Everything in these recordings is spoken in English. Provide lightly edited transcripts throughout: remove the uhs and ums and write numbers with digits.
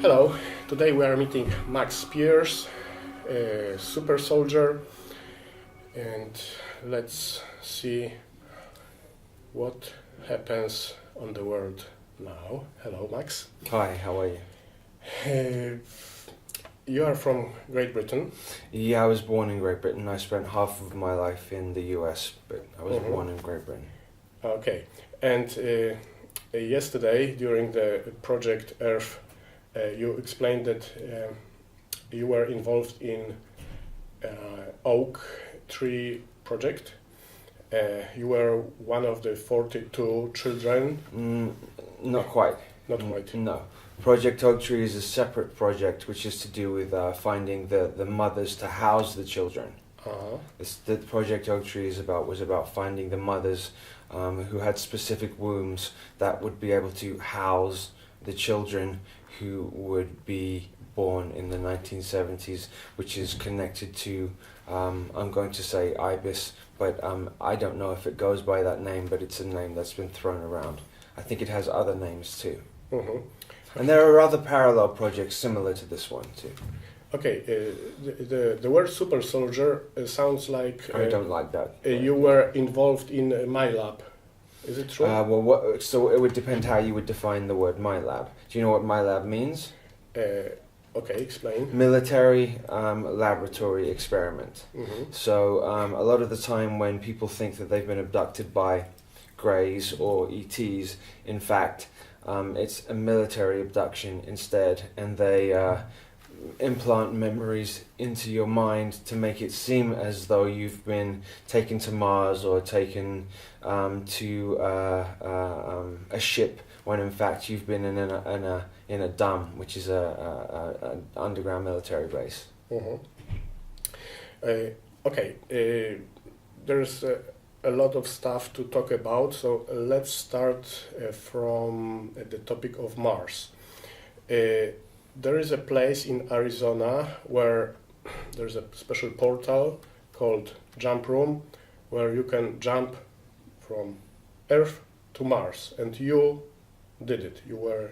Hello, today we are meeting Max Spiers, a super soldier, and let's see what happens on the world now. Hello, Max. Hi, how are you? Uh, you are from Great Britain. Yeah, I was born in Great Britain. I spent half of my life in the US, but I was born in Great Britain. Okay, and yesterday during the project Earth, you explained that you were involved in oak tree project. You were one of the 42 children. Not quite. Not quite. No. Project Oak Tree is a separate project which is to do with finding the mothers to house the children. Uh-huh. The Project Oak Tree was about finding the mothers who had specific wombs that would be able to house the children who would be born in the 1970s, which is connected to, I'm going to say ibis, but I don't know if it goes by that name, but it's a name that's been thrown around. I think it has other names too. Mm-hmm. And there are other parallel projects similar to this one too. Okay, the word super soldier sounds like... I don't like that. You were involved in Milab. Is it true? So it would depend how you would define the word Milab. Do you know what Milab means? Okay, explain. Military laboratory experiment. Mm-hmm. So a lot of the time when people think that they've been abducted by Greys or ETs, in fact, it's a military abduction instead, and they implant memories into your mind to make it seem as though you've been taken to Mars or taken to a ship, when in fact you've been in a dam, which is a underground military base. Mm-hmm. Okay, there's a lot of stuff to talk about, so let's start from the topic of Mars. There is a place in Arizona where there's a special portal called Jump Room, where you can jump from Earth to Mars, and you did it. You were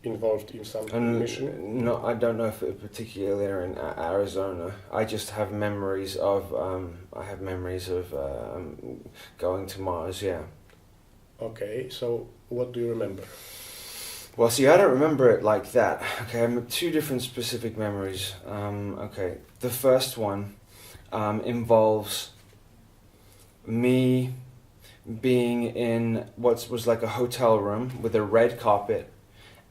involved in some mission. No, I don't know if it particularly are in Arizona. I just have memories of going to Mars. Yeah. Okay, so what do you remember? Well, see, I don't remember it like that. Okay, I have two different specific memories. Okay, the first one involves me being in what was like a hotel room with a red carpet,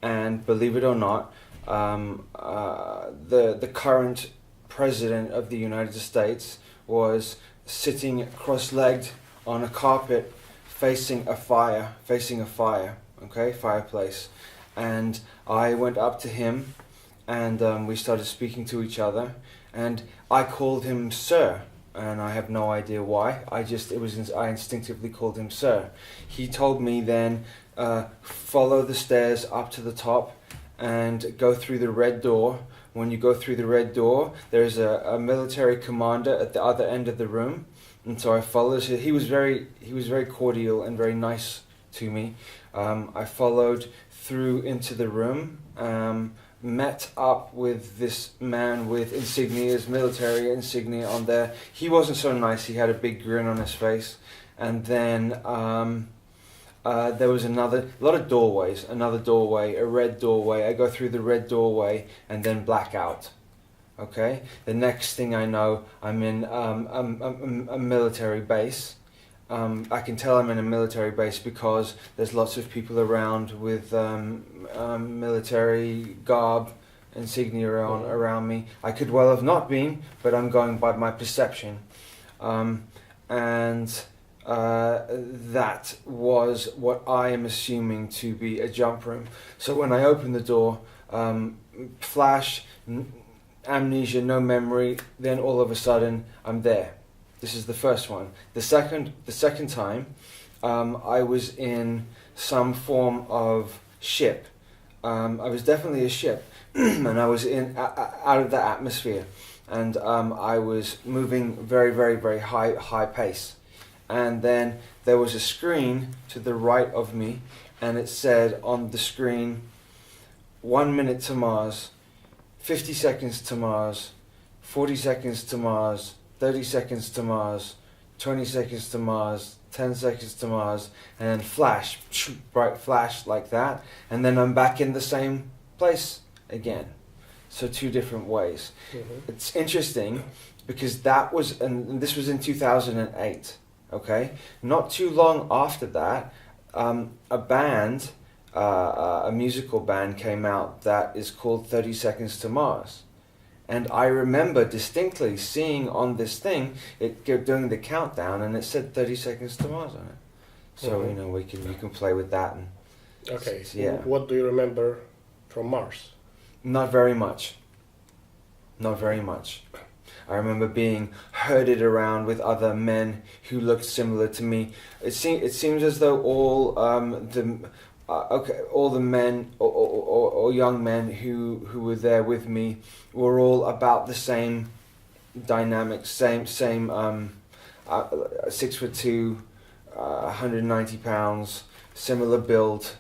and believe it or not, the current president of the United States was sitting cross-legged on a carpet facing a fire. Okay, fireplace. And I went up to him, and we started speaking to each other, and I called him Sir, and I have no idea why. I instinctively called him Sir. He told me then, follow the stairs up to the top and go through the red door. When you go through the red door, there's a military commander at the other end of the room. And so I followed. He was very cordial and very nice to me. I followed through into the room, met up with this man with insignias, military insignia on there. He wasn't so nice. He had a big grin on his face. And then there was another red doorway. I go through the red doorway and then black out. Okay? The next thing I know, I'm in a military base. I can tell I'm in a military base because there's lots of people around with military garb, insignia around me. I could well have not been, but I'm going by my perception. And that was what I am assuming to be a jump room. So when I open the door, flash, amnesia, no memory, then all of a sudden I'm there. This is the first one. The second time, I was in some form of ship. I was definitely a ship, and I was out of the atmosphere, and I was moving very, very, very high pace. And then there was a screen to the right of me, and it said on the screen, 1 minute to Mars, 50 seconds to Mars, 40 seconds to Mars, 30 seconds to Mars, 20 seconds to Mars, 10 seconds to Mars, and then flash, bright flash like that, and then I'm back in the same place again. So 2 different ways. It's interesting because that was, and this was in 2008, okay? Not too long after that, a band, a musical band came out that is called 30 Seconds to Mars. And I remember distinctly seeing on this thing, it doing the countdown, and it said 30 Seconds to Mars on it. So, you know, you can play with that. And okay, yeah. What do you remember from Mars? Not very much. Not very much. I remember being herded around with other men who looked similar to me. It seems as though all all the men or young men who were there with me were all about the same dynamics, same 6'2", 190 pounds, similar build,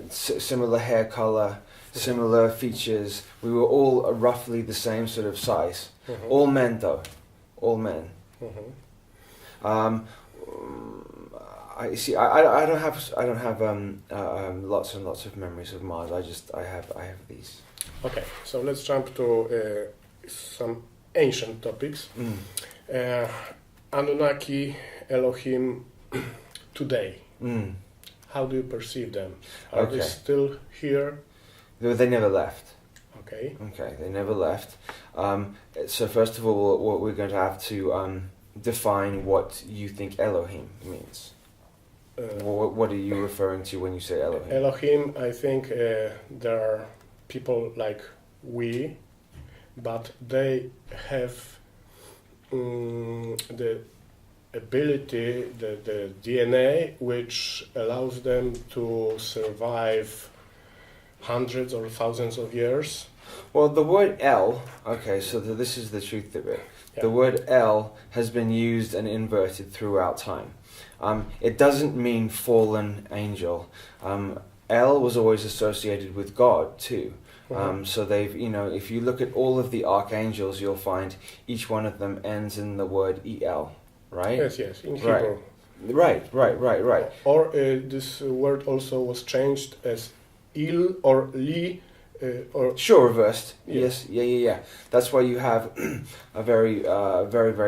similar hair color, similar features. We were all roughly the same sort of size. All men though, all men. I see. I don't have lots and lots of memories of Mars. I have these. Okay, so let's jump to some ancient topics. Anunnaki, Elohim, today. How do you perceive them? Are they still here? They never left. Okay. Okay, they never left. So first of all, what we're going to have to define what you think Elohim means. What are you referring to when you say Elohim? Elohim, I think there are people like we, but they have the ability, the DNA, which allows them to survive hundreds or thousands of years. Well, the word El, okay, so this is the truth of it. Yeah. The word El has been used and inverted throughout time. It doesn't mean fallen angel. El was always associated with God too. So they've, you know, if you look at all of the archangels, you'll find each one of them ends in the word El, right? Yes, in Hebrew. Right. Or this word also was changed as Il or Li. Sure, reversed. Yes. Yeah. That's why you have a very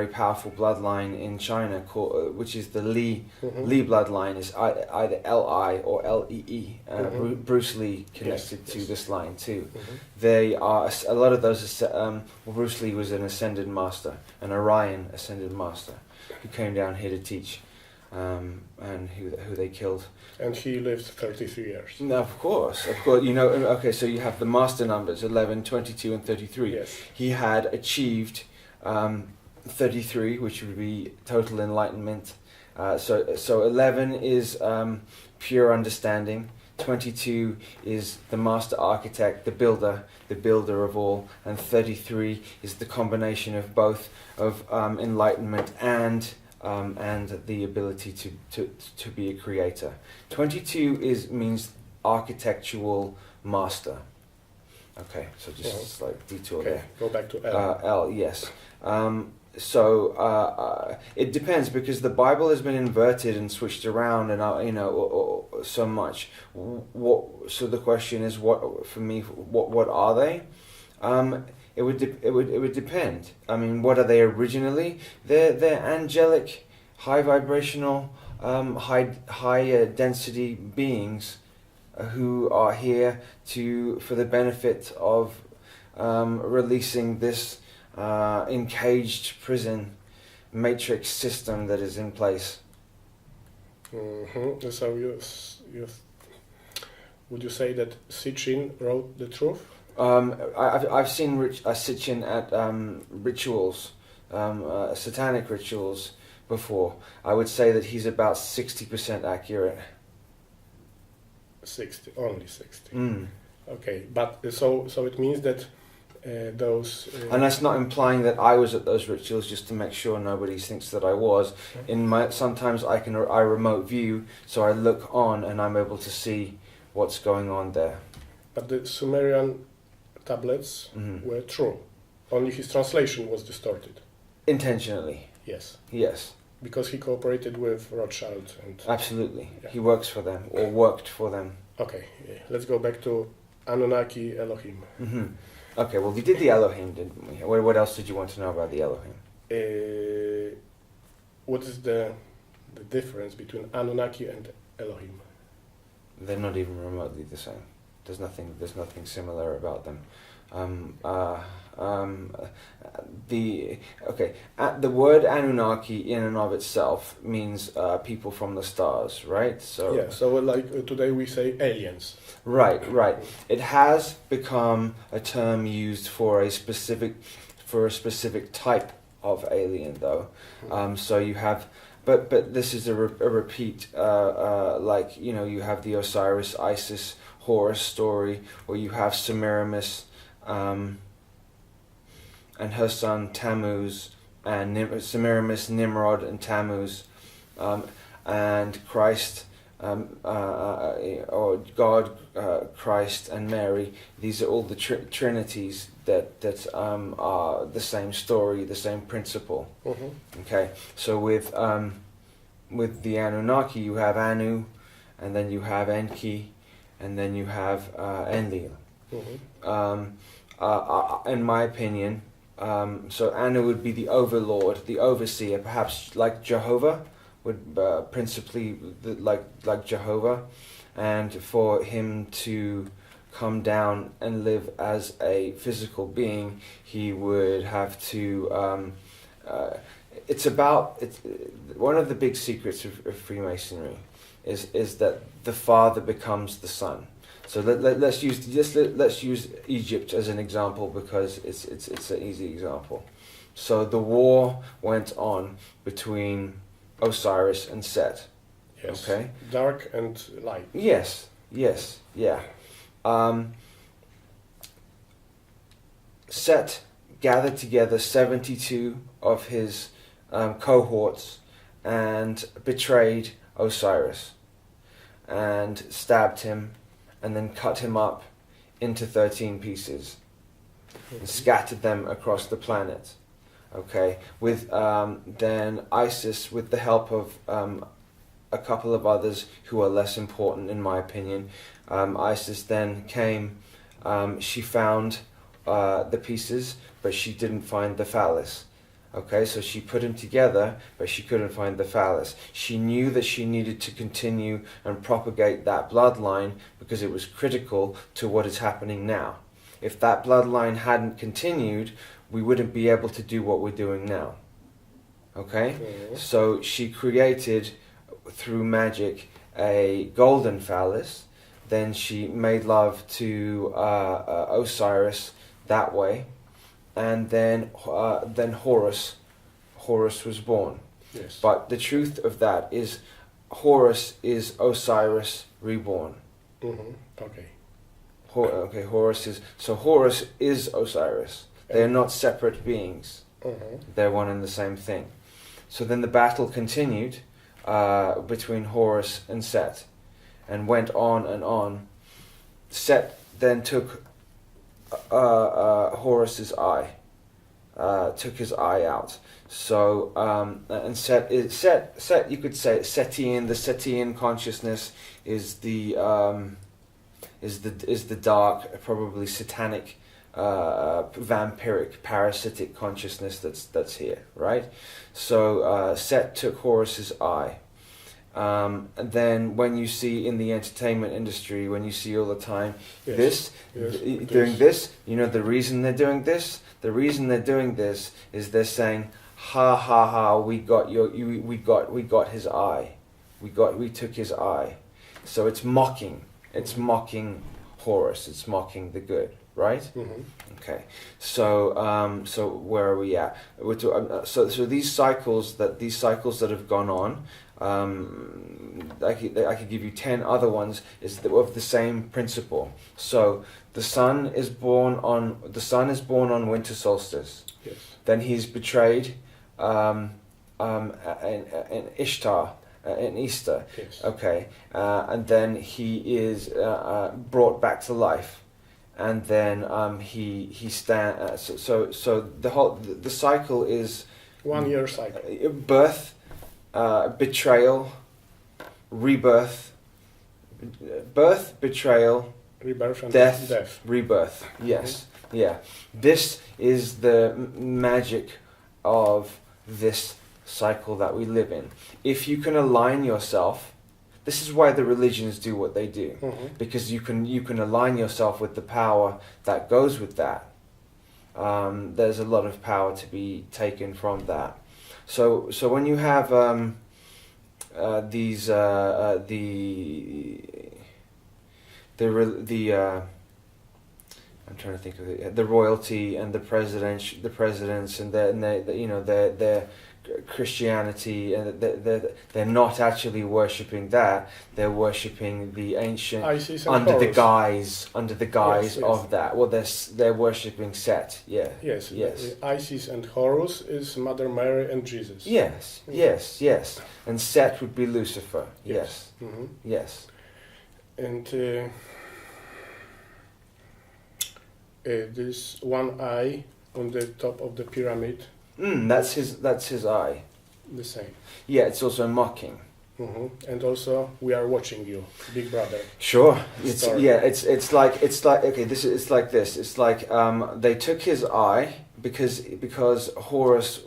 powerful bloodline in China, called, which is the Li. Li bloodline is either Li or Lee. Bruce Lee connected to this line too. They are a lot of those. Bruce Lee was an ascended master, an Orion ascended master, who came down here to teach, and who they killed. And he lived 33 years. No, of course. You know, okay, so you have the master numbers, 11, 22, and 33. Yes. He had achieved 33, which would be total enlightenment. So 11 is pure understanding. 22 is the master architect, the builder of all. And 33 is the combination of both of enlightenment and the ability to be a creator. 22 means architectural master. Okay, so just a slight detour there. Go back to L. L, yes. So it depends, because the Bible has been inverted and switched around, and so much. So the question is, what are they? It would depend. I mean, what are they originally? They're angelic, high vibrational, high density beings who are here for the benefit of releasing this encaged prison matrix system that is in place. So would you say that Sitchin wrote the truth? I've seen Sitchin at rituals, satanic rituals before. I would say that he's about 60% accurate. 60, only 60. Okay, but so it means that those. And that's not implying that I was at those rituals, just to make sure nobody thinks that I was. Sometimes I remote view, so I look on and I'm able to see what's going on there. But the Sumerian tablets were true. Only his translation was distorted. Intentionally. Yes. Yes. Because he cooperated with Rothschild and... Absolutely. Yeah. He works for them, or worked for them. Okay, let's go back to Anunnaki, Elohim. Okay, well, we did the Elohim, didn't we? What else did you want to know about the Elohim? What is the difference between Anunnaki and Elohim? They're not even remotely the same. There's nothing similar about them. The word Anunnaki in and of itself means people from the stars, right? So yeah. So like today we say aliens. Right. It has become a term used for a specific type of alien, though. So you have, but this is a repeat. Like you have the Osiris, Isis, Horus story, or you have Semiramis, and her son Tammuz, and Semiramis, Nimrod, and Tammuz, and Christ. Or God, Christ, and Mary. These are all the trinities that are the same story, the same principle. Okay, so with the Anunnaki, you have Anu, and then you have Enki, and then you have Enlil. In my opinion, so Anu would be the overlord, the overseer, perhaps like Jehovah. Would principally like Jehovah, and for him to come down and live as a physical being, he would have to. It's one of the big secrets of Freemasonry is that the father becomes the son. So let's use Egypt as an example because it's an easy example. So the war went on between Osiris and Set. Yes. Okay. Dark and light. Yes. Yeah. Set gathered together 72 of his cohorts and betrayed Osiris and stabbed him and then cut him up into 13 pieces and scattered them across the planet. Okay, with then Isis, with the help of a couple of others who are less important in my opinion, Isis then came, she found the pieces, but she didn't find the phallus. Okay, so she put them together, but she couldn't find the phallus. She knew that she needed to continue and propagate that bloodline because it was critical to what is happening now. If that bloodline hadn't continued, we wouldn't be able to do what we're doing now. Okay? So she created, through magic, a golden phallus. Then she made love to Osiris that way. And then Horus was born. Yes. But the truth of that is Horus is Osiris reborn. Okay. Horus is Osiris. They're not separate beings. They're one and the same thing. So then the battle continued between Horus and Set and went on and on. Set then took Horus's eye, took his eye out. So and Set you could say Setian. The Setian consciousness is the dark, probably satanic, vampiric, parasitic consciousness that's here, right? So Set took Horus's eye. And then when you see in the entertainment industry, when you see all the time doing this, you know the reason they're doing this? The reason they're doing this is they're saying, ha ha ha, we got his eye. We took his eye. So it's mocking. It's mocking Horus. It's mocking the good, right? Okay. So so where are we at? So these cycles that have gone on. I could give you 10 other ones of the same principle. So the sun is born on winter solstice. Yes. Then he's betrayed in Ishtar. In Easter. Yes. Okay, and then he is brought back to life. and then so the cycle is 1 year cycle. Birth, betrayal, rebirth, birth, betrayal, Rebirth and death, rebirth. Yes, yeah. This is the magic of this cycle that we live in. If you can align yourself, this is why the religions do what they do, because you can align yourself with the power that goes with that. There's a lot of power to be taken from that. So when you have these I'm trying to think of it. The royalty and the presidents, and their Christianity, and they're not actually worshipping that. They're worshipping the ancient under the guise yes. of that. Well, they're worshipping Set. Yeah. Yes. Isis and Horus is Mother Mary and Jesus. Yes. Yes. And Set would be Lucifer. Yes. Yes. And this one eye on the top of the pyramid. That's his eye. The same. Yeah, it's also mocking. And also, we are watching you, Big Brother. Sure. It's like okay. It's like this. It's like they took his eye because Horus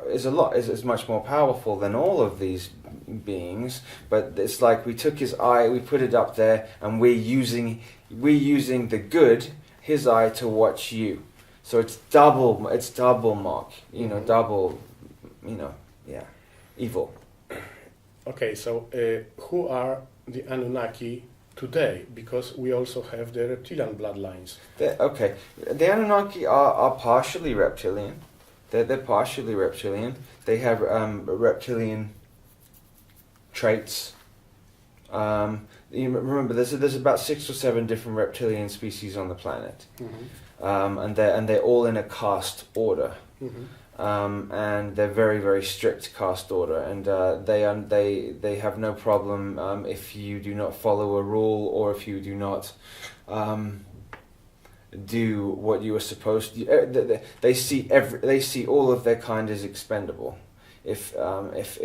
is much more powerful than all of these beings. But it's like we took his eye, we put it up there, and we're using the good, his eye, to watch you. So it's double mock, double, evil. Okay, so who are the Anunnaki today? Because we also have the reptilian bloodlines. The Anunnaki are partially reptilian. They're partially reptilian. They have reptilian traits. Remember, there's about 6 or 7 different reptilian species on the planet, and they're all in a caste order, and they're very, very strict caste order, and they have no problem if you do not follow a rule, or if you do not do what you are supposed to. They see all of their kind as expendable if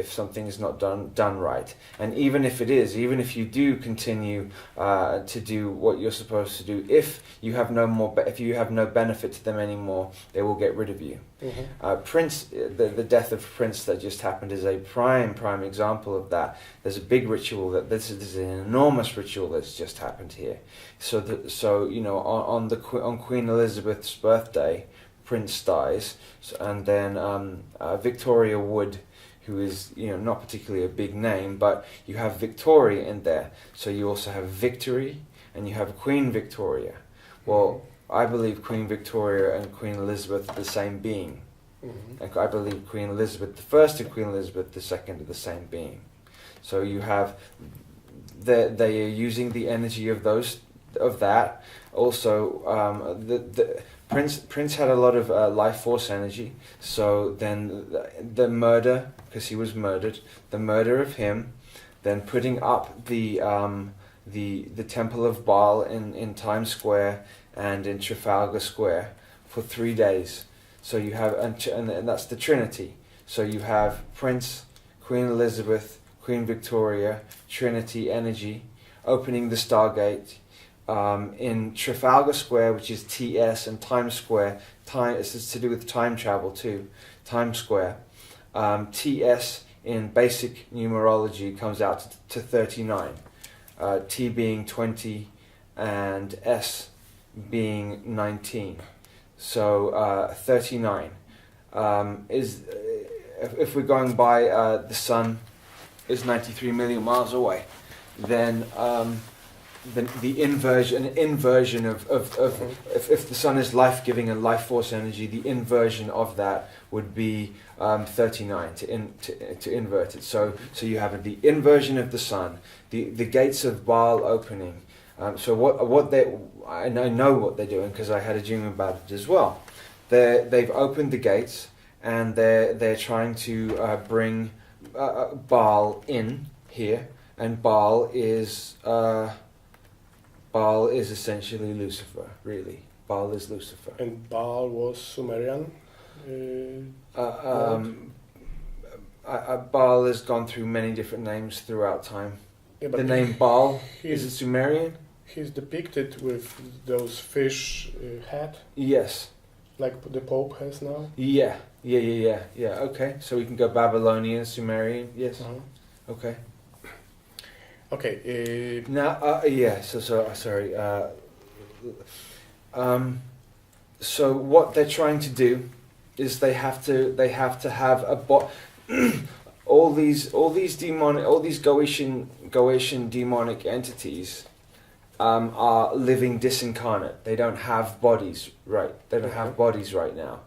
something is not done right. And even if you do continue to do what you're supposed to do, if you have no benefit to them anymore, they will get rid of you. Prince, the death of Prince that just happened is a prime example of that. There's a big ritual this is an enormous ritual that's just happened here. On Queen Elizabeth's birthday, Prince dies, and then Victoria Wood, who is not particularly a big name, but you have Victoria in there. So you also have Victory, and you have Queen Victoria. Well, I believe Queen Victoria and Queen Elizabeth are the same being. I believe Queen Elizabeth I and Queen Elizabeth II are the same being. So you have they are using the energy of that. Also, the Prince had a lot of life force energy. So then the murder, because he was murdered, the murder of him, then putting up the Temple of Baal in Times Square and in Trafalgar Square for 3 days. So you have and that's the Trinity. So you have Prince, Queen Elizabeth, Queen Victoria, Trinity energy, opening the Stargate. In Trafalgar Square, which is TS, and Times Square, this is to do with time travel too, Times Square. TS in basic numerology comes out to 39, T being 20 and S being 19. So 39 is, if we're going by the sun is 93 million miles away, then the inversion of if the sun is life-giving and life force energy, the inversion of that would be 39 to invert it. So you have the inversion of the sun, the gates of Baal opening. I know what they're doing because I had a dream about it as well. They've opened the gates, and they're trying to bring Baal in here, and Baal is Baal is essentially Lucifer, really. Baal is Lucifer. And Baal was Sumerian. Baal has gone through many different names throughout time. Yeah, The name Baal, is he's, it Sumerian? he's depicted with those fish hat, Yes. like the Pope has now. Yeah. Okay, so we can go Babylonian, Sumerian. Yes. Okay. Okay. Now, yeah. So sorry. So what they're trying to do is they have to have a all these Goetian demonic entities are living disincarnate. They don't have bodies, right? They don't have bodies right now.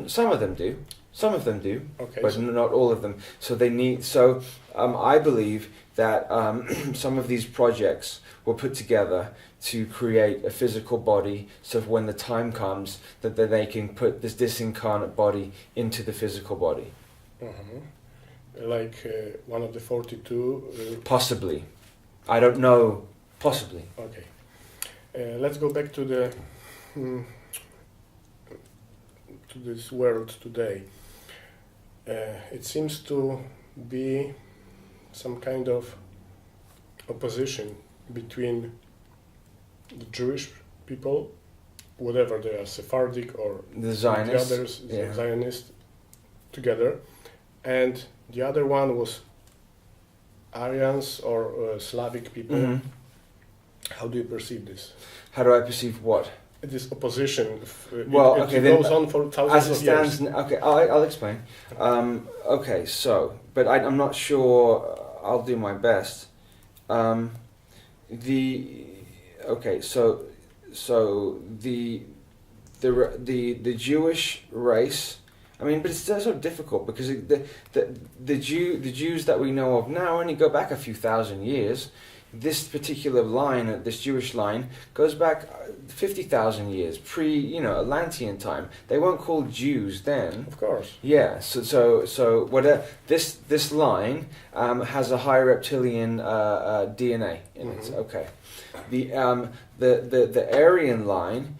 Some of them do. Some of them do, Okay, but so not all of them. So they need. So I believe that some of these projects were put together to create a physical body, so when the time comes that they can put this disincarnate body into the physical body. Like one of the 42. Possibly, I don't know. Possibly. Okay. Let's go back to the to this world today. It seems to be some kind of opposition between the Jewish people, whatever they are, Sephardic or The Zionists. the others, Yeah. Zionists, together, and the other one was Aryans or Slavic people. Mhm. How do you perceive this? How do I perceive what? This opposition. Well, it okay, then, goes on for thousands As it of years. stands, okay, I'll explain. Okay, so, but I'm not sure. I'll do my best. The Jewish race. I mean, but it's so difficult because the Jews that we know of now only go back a few thousand years. This particular line, this Jewish line, goes back 50,000 years, Atlantean time. They weren't called Jews then. Of course. Yeah. So whatever this line has a high reptilian DNA in it. Okay. The Aryan line.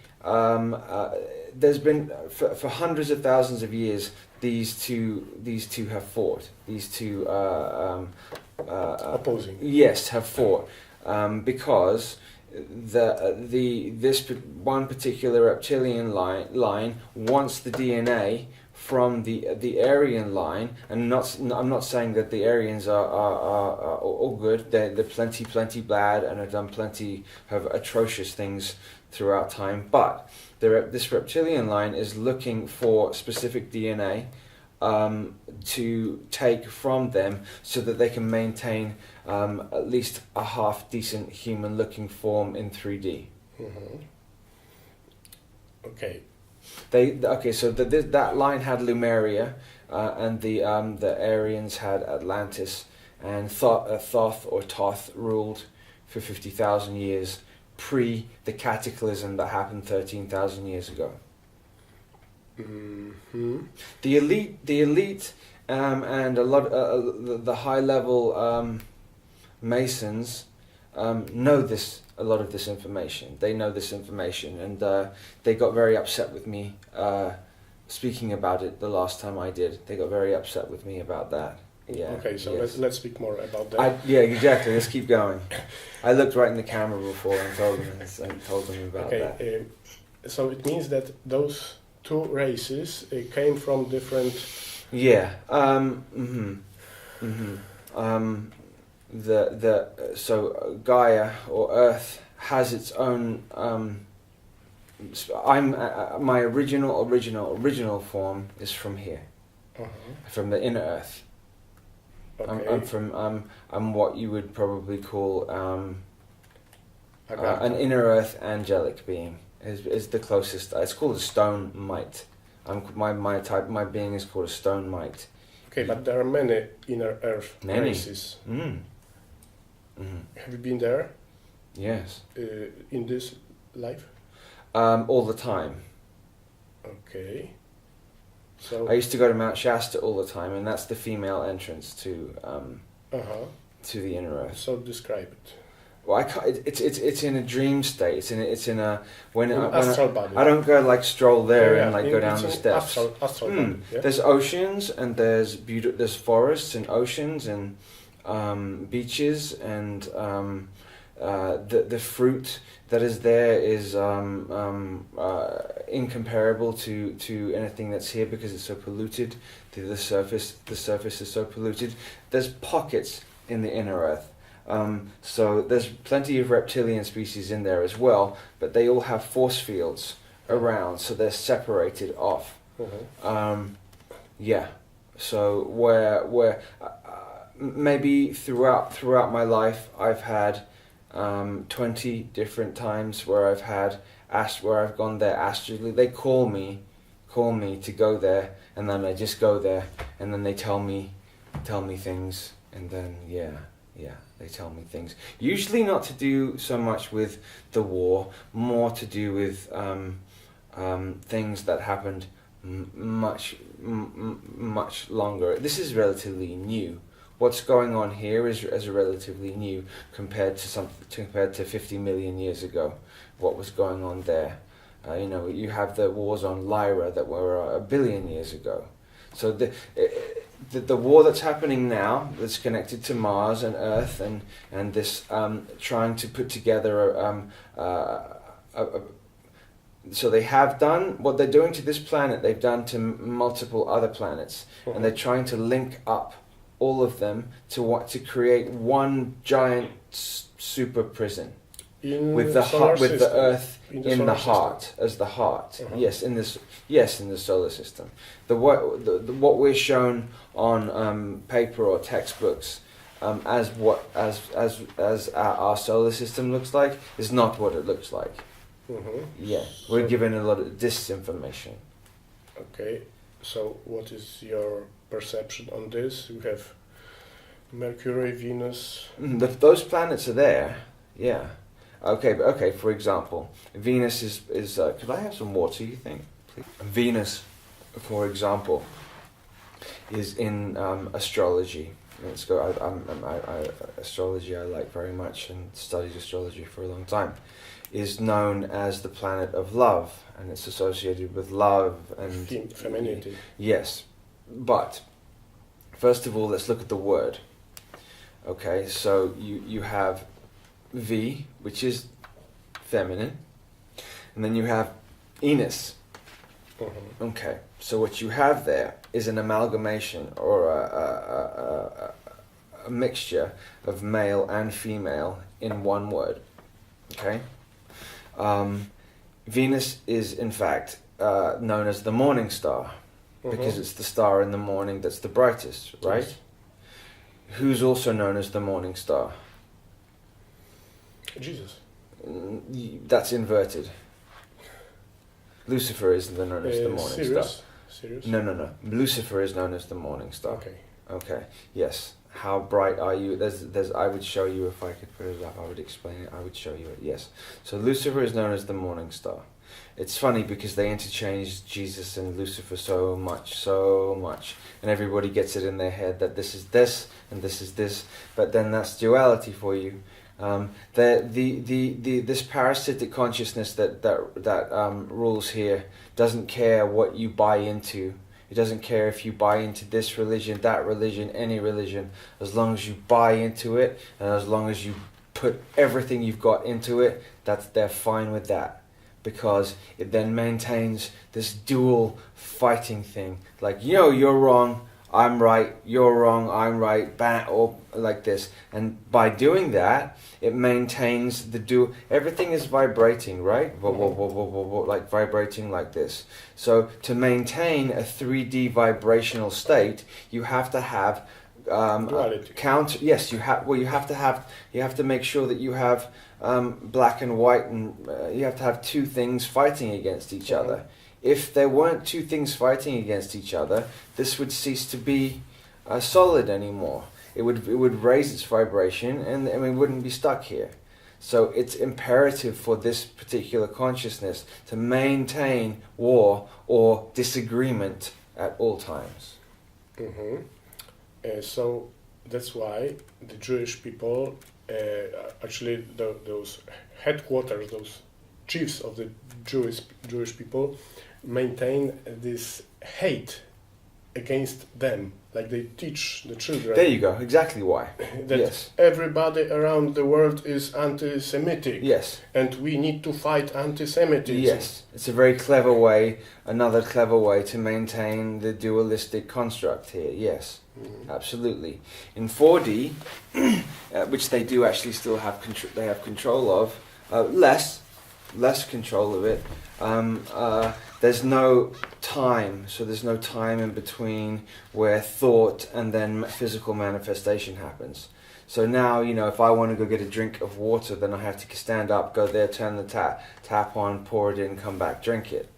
There's been for hundreds of thousands of years. These two have fought. These two. Opposing. Yes, have fought because this one particular reptilian line wants the DNA from the Aryan line, and I'm not saying that the Aryans are all good. They're plenty bad and have done plenty of atrocious things throughout time, but this reptilian line is looking for specific DNA to take from them so that they can maintain at least a half decent human looking form in 3D. Okay. So that line had Lemuria, and the Aryans had Atlantis, and Thoth or Toth ruled for 50,000 years pre the cataclysm that happened 13,000 years ago. The elite, and a lot the high level Masons know a lot of this information. They know this information, and they got very upset with me speaking about it the last time I did. They got very upset with me about that. Yeah. Okay, so yes. let's speak more about that. Yeah, exactly. Let's keep going. I looked right in the camera before and told them about that. Okay, so it means that those two races came from different. Yeah. So Gaia or Earth has its own. My original form is from here, from the inner Earth. Okay. I'm what you would probably call an inner Earth angelic being. Is the closest. It's called a stone mite. My being is called a stone mite. Okay, but there are many inner Earth races. Have you been there? Yes. In this life? All the time. Okay. So I used to go to Mount Shasta all the time, and that's the female entrance to the inner Earth. So describe it. Well, I can't. It's in a dream state. It's in a when astral body. I don't go like stroll there Yeah, and like go down the it's steps. Astral body. Yeah? There's oceans and there's forests and oceans and beaches and the fruit that is there is incomparable to anything that's here because it's so polluted. The surface is so polluted. There's pockets in the inner earth. So there's plenty of reptilian species in there as well, but they all have force fields around, so they're separated off. Yeah. So where maybe throughout my life I've had 20 different times where I've gone there astrally. They call me to go there, and then I just go there, and then they tell me things, and then they tell me things. Usually not to do so much with the war, more to do with things that happened much longer. This is relatively new. What's going on here is relatively new compared to 50 million years ago. What was going on there? You have the wars on Lyra that were 1 billion years ago. So the war that's happening now, that's connected to Mars and Earth, and this trying to put together so they have done what they're doing to this planet. They've done to multiple other planets, and they're trying to link up all of them to create one giant super prison with the Earth in the heart as the heart. Yes, in the solar system. What we're shown on paper or textbooks as our solar system looks like is not what it looks like. Yeah, we're given a lot of disinformation. Okay, so what is your perception on this? You have Mercury, Venus. Those planets are there. Yeah. Okay. For example, Venus is. Could I have some water? You think, please? Venus, for example, is in astrology. Let's go. Astrology I like very much and studied astrology for a long time. Is known as the planet of love, and it's associated with love and femininity. Yes, but first of all, let's look at the word. Okay, so you have V, which is feminine, and then you have Venus. Okay, so what you have there is an amalgamation or a mixture of male and female in one word. Okay. Venus is in fact known as the morning star because it's the star in the morning that's the brightest, right? Yes. Who's also known as the morning star? Jesus. That's inverted. Lucifer is known as the morning star. Serious? No. Lucifer is known as the morning star. Okay. Yes. How bright are you? There's. I would show you if I could put it up. I would explain it. I would show you it. Yes. So Lucifer is known as the morning star. It's funny because they interchange Jesus and Lucifer so much, and everybody gets it in their head that this is this and this is this. But then that's duality for you. This parasitic consciousness that rules here doesn't care what you buy into. It doesn't care if you buy into this religion, that religion, any religion. As long as you buy into it, and as long as you put everything you've got into it, they're fine with that. Because it then maintains this dual fighting thing. Like, you're wrong, I'm right, you're wrong, I'm right, or like this. And by doing that, it maintains the everything is vibrating, right? Like vibrating like this. So to maintain a 3D vibrational state, you have to have counter. Yes, you have to make sure that you have black and white, and you have to have two things fighting against each other. If there weren't two things fighting against each other, this would cease to be solid anymore. It would raise its vibration, and we wouldn't be stuck here. So it's imperative for this particular consciousness to maintain war or disagreement at all times. So that's why the Jewish people actually those headquarters, those chiefs of the Jewish people, maintain this hate against them, like they teach the children. There you go. Exactly why. That Yes. everybody around the world is anti-Semitic. Yes. And we need to fight anti-Semitism. Yes. It's a very clever way, another clever way to maintain the dualistic construct here. Yes. Mhm. Absolutely. In 4D, which they do actually still have they have control of, less control of it. There's no time, so there's no time in between where thought and then physical manifestation happens. So now, if I want to go get a drink of water, then I have to stand up, go there, turn the tap on, pour it in, come back, drink it.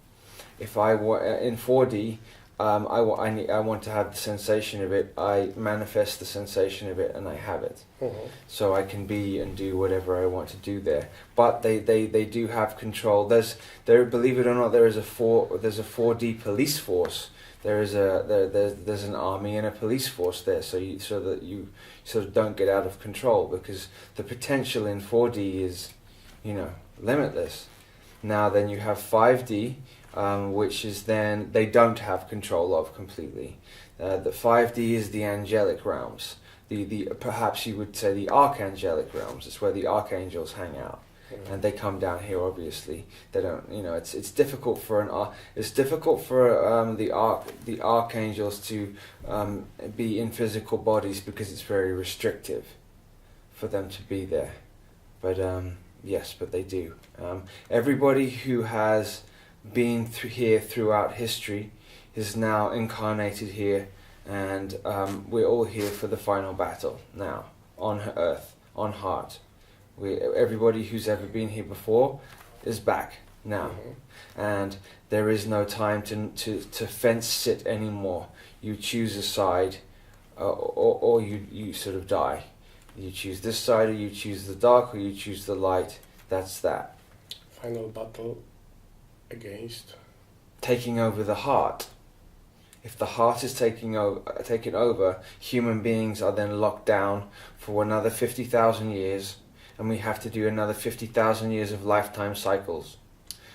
If in 4D, I want to have the sensation of it, I manifest the sensation of it, and I have it. Mhm. So I can be and do whatever I want to do there. But they do have control. Believe it or not, there's a 4D police force. There's an army and a police force there, so that you sort of don't get out of control, because the potential in 4D is, limitless. Now then you have 5D, which is then they don't have control of completely. The 5D is the angelic realms. The perhaps you would say the archangelic realms. It's where the archangels hang out, and they come down here. Obviously, they don't. It's difficult for the archangels to be in physical bodies, because it's very restrictive for them to be there. But yes, but they do. Everybody who has been here throughout history is now incarnated here, and we're all here for the final battle now on Earth, on Heart. Everybody who's ever been here before is back now, and there is no time to fence sit anymore. You choose a side, or you sort of die. You choose this side, or you choose the dark, or you choose the light. That's that. Final battle against taking over the heart. If the heart is taken over, human beings are then locked down for another 50,000 years, and we have to do another 50,000 years of lifetime cycles.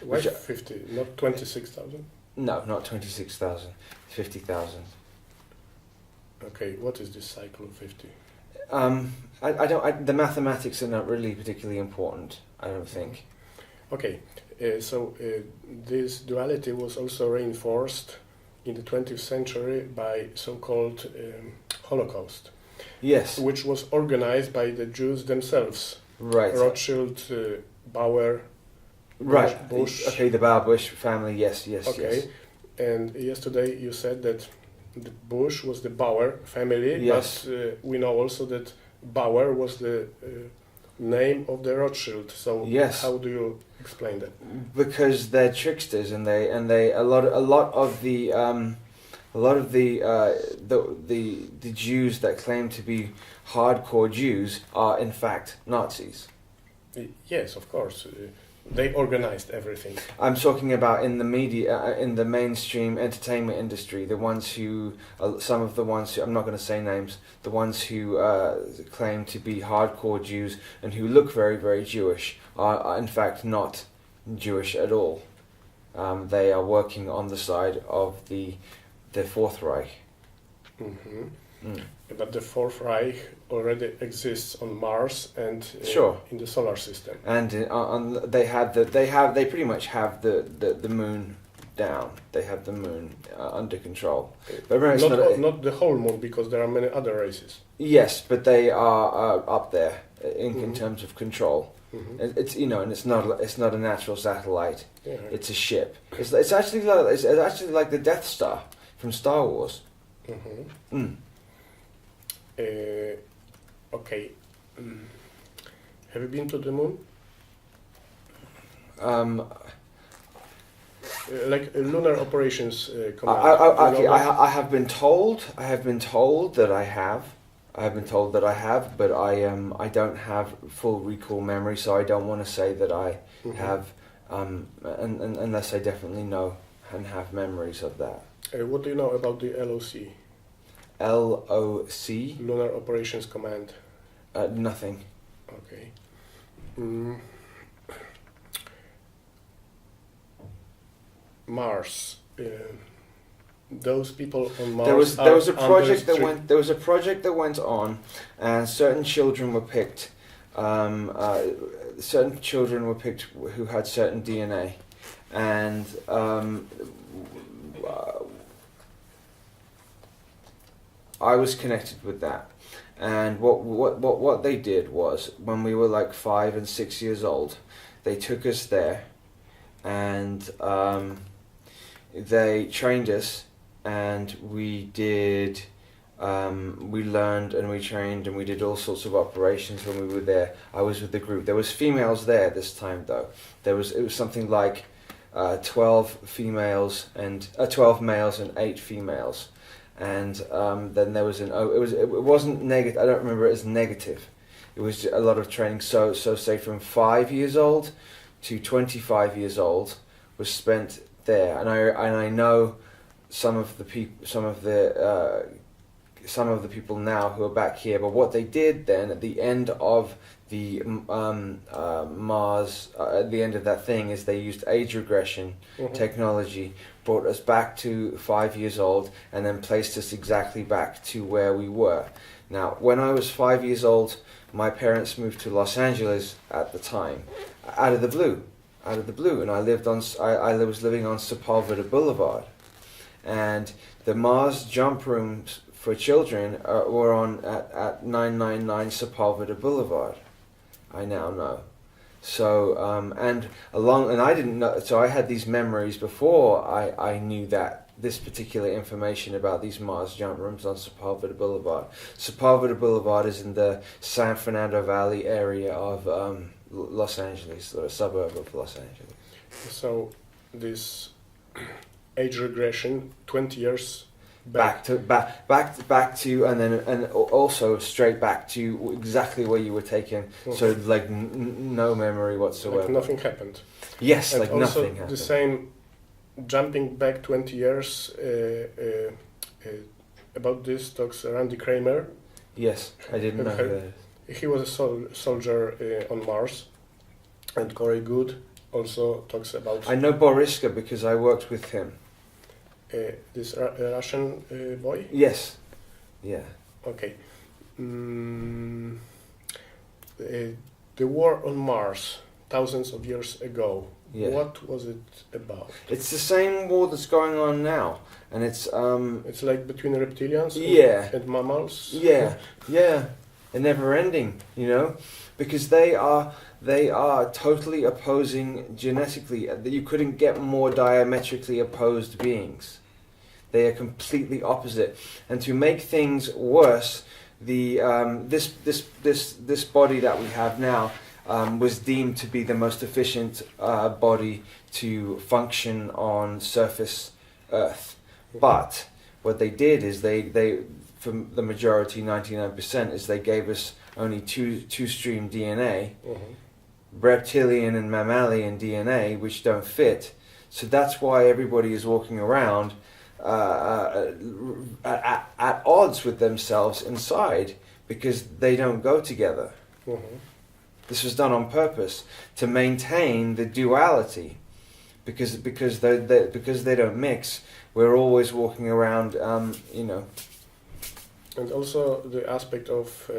Why 50? Not 26,000? No, not 26,000. 50,000. Okay, what is this cycle of 50? The mathematics are not really particularly important, I don't think. Okay, so this duality was also reinforced in the 20th century by so-called Holocaust. Yes. Which was organized by the Jews themselves. Right. Rothschild, Bauer, right. Bush. Okay, the Bauer-Bush family, yes. Okay, and yesterday you said that the Bush was the Bauer family, yes. But we know also that Bauer was the name of the Rothschild. So yes. How do you explain that? Because they're tricksters, and a lot of the Jews that claim to be hardcore Jews are in fact Nazis. Yes, of course. They organized everything. I'm talking about in the media, in the mainstream entertainment industry, some of the ones who, I'm not going to say names, the ones who claim to be hardcore Jews and who look very, very Jewish are in fact not Jewish at all. They are working on the side of the Fourth Reich. Mm-hmm. Mm. But the Fourth Reich already exists on Mars and sure. in the solar system. And they pretty much have the moon down. They have the moon under control. But remember, not the whole moon, because there are many other races. Yes, but they are up there in terms of control. Mm-hmm. It's and it's not a natural satellite. Yeah. It's a ship. It's actually like the Death Star from Star Wars. Mm-hmm. Mm. Okay. Have you been to the moon? Like lunar operations command. I have been told. That I have. But I don't have full recall memory, so I don't want to say that I have, unless I definitely know and have memories of that. What do you know about the LOC? LOC? Lunar Operations Command. Nothing. Okay. Mm. Mars. Those people on Mars. There was a are project that under went there was a project that went on, and certain children were picked. Certain children were picked who had certain DNA, and I was connected with that. And what they did was, when we were like 5 and 6 years old, they took us there, and they trained us, and we did. We learned and we trained and we did all sorts of operations when we were there. I was with the group. There was females there this time though. It was something like 12 females and 12 males and 8 females. And then there was it wasn't negative. I don't remember it as negative. It was a lot of training. So say from 5 years old to 25 years old was spent there. And I know some of the people now who are back here. But what they did then at the end of the Mars, at the end of that thing, is they used age regression technology, brought us back to 5 years old, and then placed us exactly back to where we were. Now, when I was 5 years old, my parents moved to Los Angeles at the time, out of the blue, and I was living on Sepulveda Boulevard, and the Mars jump rooms for children were on at 999 Sepulveda Boulevard. I now know. So and I didn't know. So I had these memories before I knew that this particular information about these Mars jump rooms on Sepulveda Boulevard. Sepulveda Boulevard is in the San Fernando Valley area of Los Angeles, or a suburb of Los Angeles. So this age regression, 20 years back to, and also straight back to exactly where you were taken. So like no memory whatsoever. Like nothing happened. Yes, and like also nothing happened. The same, jumping back 20 years. About this talks Randy Kramer. Yes, I didn't know that. He was a soldier on Mars, and Corey Good also talks about. I know Boriska because I worked with him. This Russian boy? Yes. Yeah. Okay. The war on Mars, thousands of years ago. Yeah. What was it about? It's the same war that's going on now, and it's It's like between reptilians and mammals. Yeah, yeah, and never ending, you know, because they are totally opposing genetically. You couldn't get more diametrically opposed beings. They are completely opposite, and to make things worse, the this body that we have now was deemed to be the most efficient body to function on surface Earth. But what they did is they from the majority, 99%, is they gave us only two-stream DNA, reptilian and mammalian DNA, which don't fit. So that's why everybody is walking around at odds with themselves inside, because they don't go together. This was done on purpose to maintain the duality, because they don't mix. We're always walking around, you know. And also the aspect of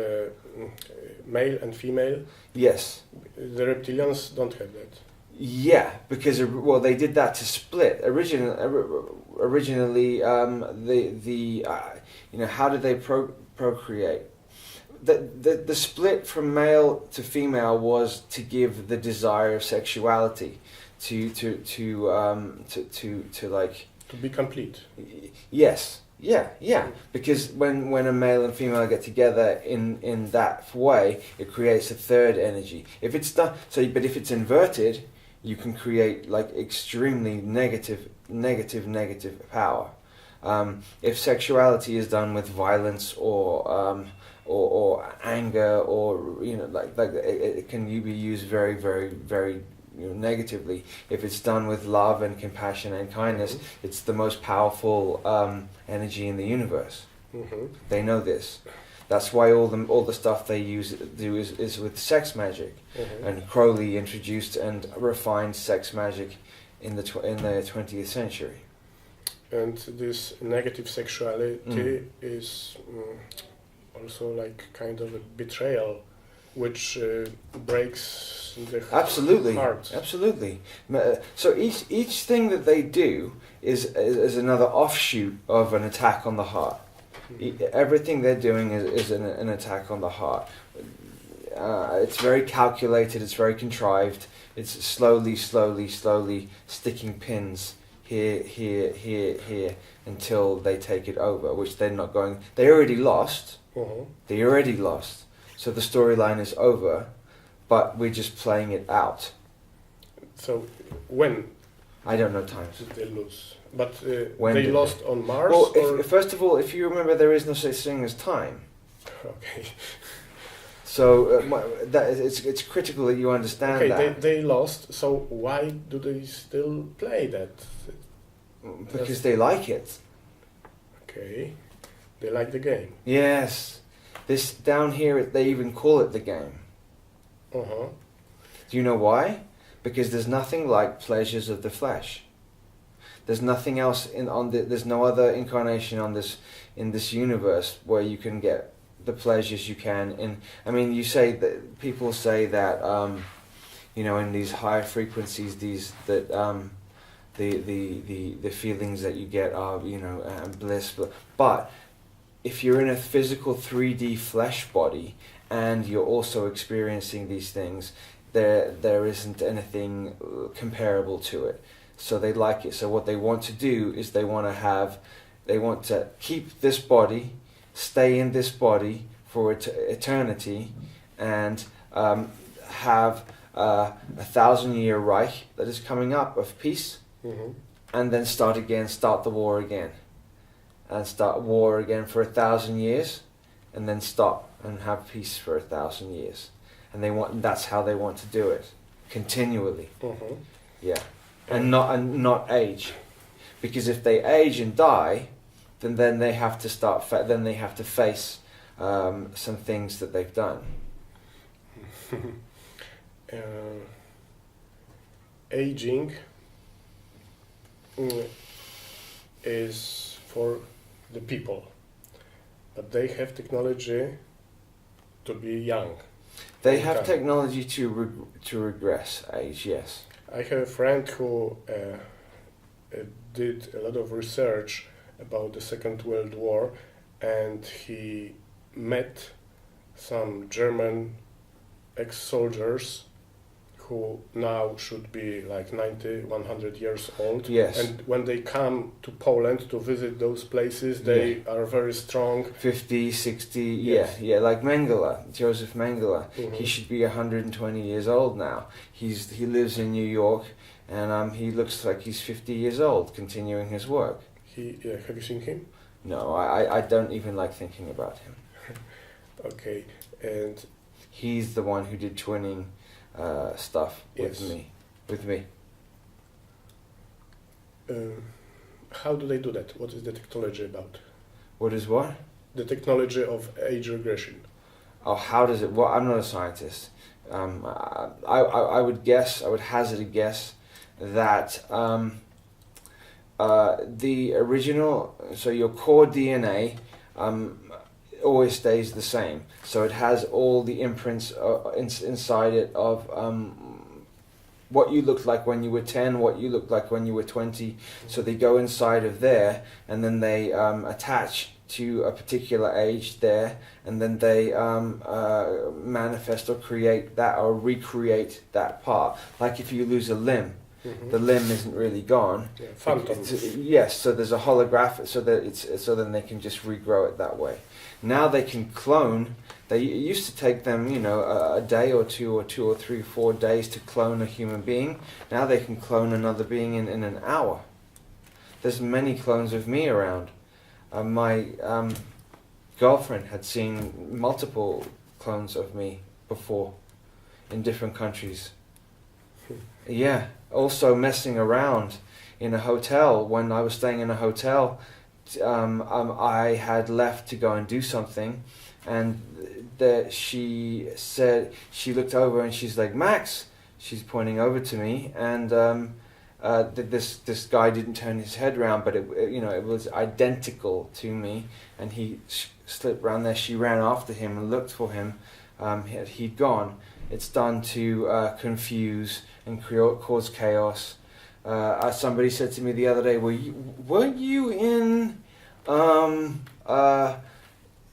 male and female. Yes. The reptilians don't have that. Yeah, because they did that to split. Originally, you know, how did they procreate? The split from male to female was to give the desire of sexuality, to like to be complete. Yes. Yeah. Because when a male and female get together in that way, it creates a third energy. If it's done but if it's inverted, you can create like extremely negative power. If sexuality is done with violence or anger, or you know, like it can be used very, very, very, you know, negatively. If it's done with love and compassion and kindness, it's the most powerful energy in the universe. They know this. That's why all the stuff they do is with sex magic. And Crowley introduced and refined sex magic in the 20th century. And this negative sexuality is also like kind of a betrayal, which breaks the heart. Absolutely. So each thing that they do is another offshoot of an attack on the heart. Everything they're doing is an attack on the heart. It's very calculated, it's very contrived, it's slowly sticking pins here until they take it over, which they're not going. They already lost. They already lost. So the storyline is over, but we're just playing it out. So when? I don't know times. Did they lose? But when they lost on Mars? Well, first of all, if you remember, there is no such thing as time. Okay. So it's critical that you understand that. Okay, they lost, so why do they still play that? Because they like it. Okay, they like the game. Yes. This down here, they even call it the game. Uh-huh. Do you know why? Because there's nothing like pleasures of the flesh. There's nothing else there's no other incarnation in this universe where you can get the pleasures you can. I mean, you say that people say that in these higher frequencies, the feelings that you get are bliss, but if you're in a physical 3D flesh body and you're also experiencing these things, there isn't anything comparable to it. So they like it. So what they want to do is they want to keep this body, stay in this body for eternity, and have a 1,000-year Reich that is coming up of peace, and then start the war again, and start war again for 1,000 years, and then stop and have peace for 1,000 years, and that's how they want to do it, continually, yeah, and not age, because if they age and die, then they have to then they have to face some things that they've done. Aging is for the people, but they have technology to be young. They have technology to regress age, yes. I have a friend who did a lot of research about the Second World War, and he met some German ex-soldiers who now should be like 90, 100 years old. Yes. And when they come to Poland to visit those places, they are very strong. 50, 60, Yes. yeah, like Mengele, Joseph Mengele. Mm-hmm. He should be 120 years old now. He lives in New York, and he looks like he's 50 years old, continuing his work. Have you seen him? No, I don't even like thinking about him. Okay, and he's the one who did twinning stuff Yes. with me. How do they do that? What is the technology about? What is what? The technology of age regression. Oh, how does it? Well, I'm not a scientist. I would hazard a guess that the original, so your core DNA always stays the same. So it has all the imprints inside it of what you looked like when you were 10, what you looked like when you were 20. So they go inside of there, and then they attach to a particular age there, and then they manifest or create that or recreate that part. Like if you lose a limb, the limb isn't really gone. Yeah, phantom. Yes, so there's a holographic, so then they can just regrow it that way. Now they can clone. It used to take them, a day or 2 or 3, 4 days to clone a human being. Now they can clone another being in an hour. There's many clones of me around. My girlfriend had seen multiple clones of me before in different countries. Yeah, also messing around in a hotel. When I was staying in a hotel, I had left to go and do something, and she said, she looked over and she's like, Max, she's pointing over to me, and this guy didn't turn his head round, but it was identical to me, and he slipped round there. She ran after him and looked for him. He'd gone. It's done to confuse and cause chaos. Somebody said to me the other day, weren't you in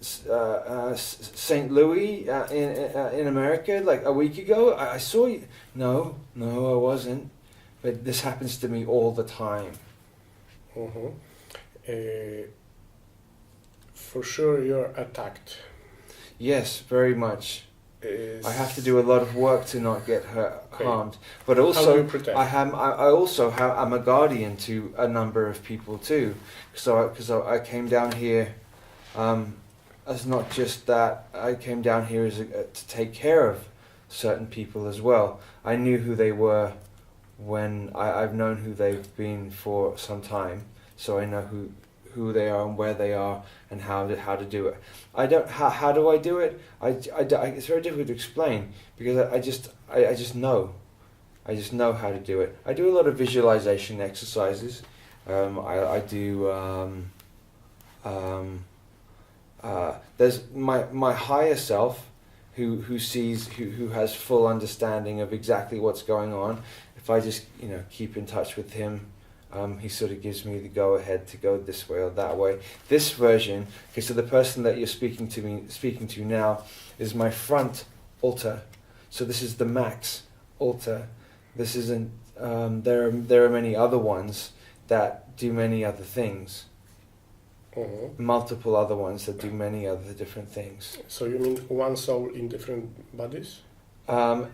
St. Louis in America like a week ago? I saw you. No, I wasn't. But this happens to me all the time. For sure you're attacked. Yes, very much. I have to do a lot of work to not get harmed, but also how do you protect? I'm a guardian to a number of people too. Because I came down here as not just that. I came down here to take care of certain people as well. I knew who they were when I've known who they've been for some time, so I know who they are and where they are and how to do it. How do I do it? It's very difficult to explain because I just know how to do it. I do a lot of visualization exercises. I do. There's my higher self who sees who has full understanding of exactly what's going on. If I just keep in touch with him, he sort of gives me the go ahead to go this way or that way. This version, okay, so the person that you're speaking to now is my front altar. So this is the max altar. This isn't. There are many other ones that do many other things. Multiple other ones that do many other different things. So you mean one soul in different bodies? Now,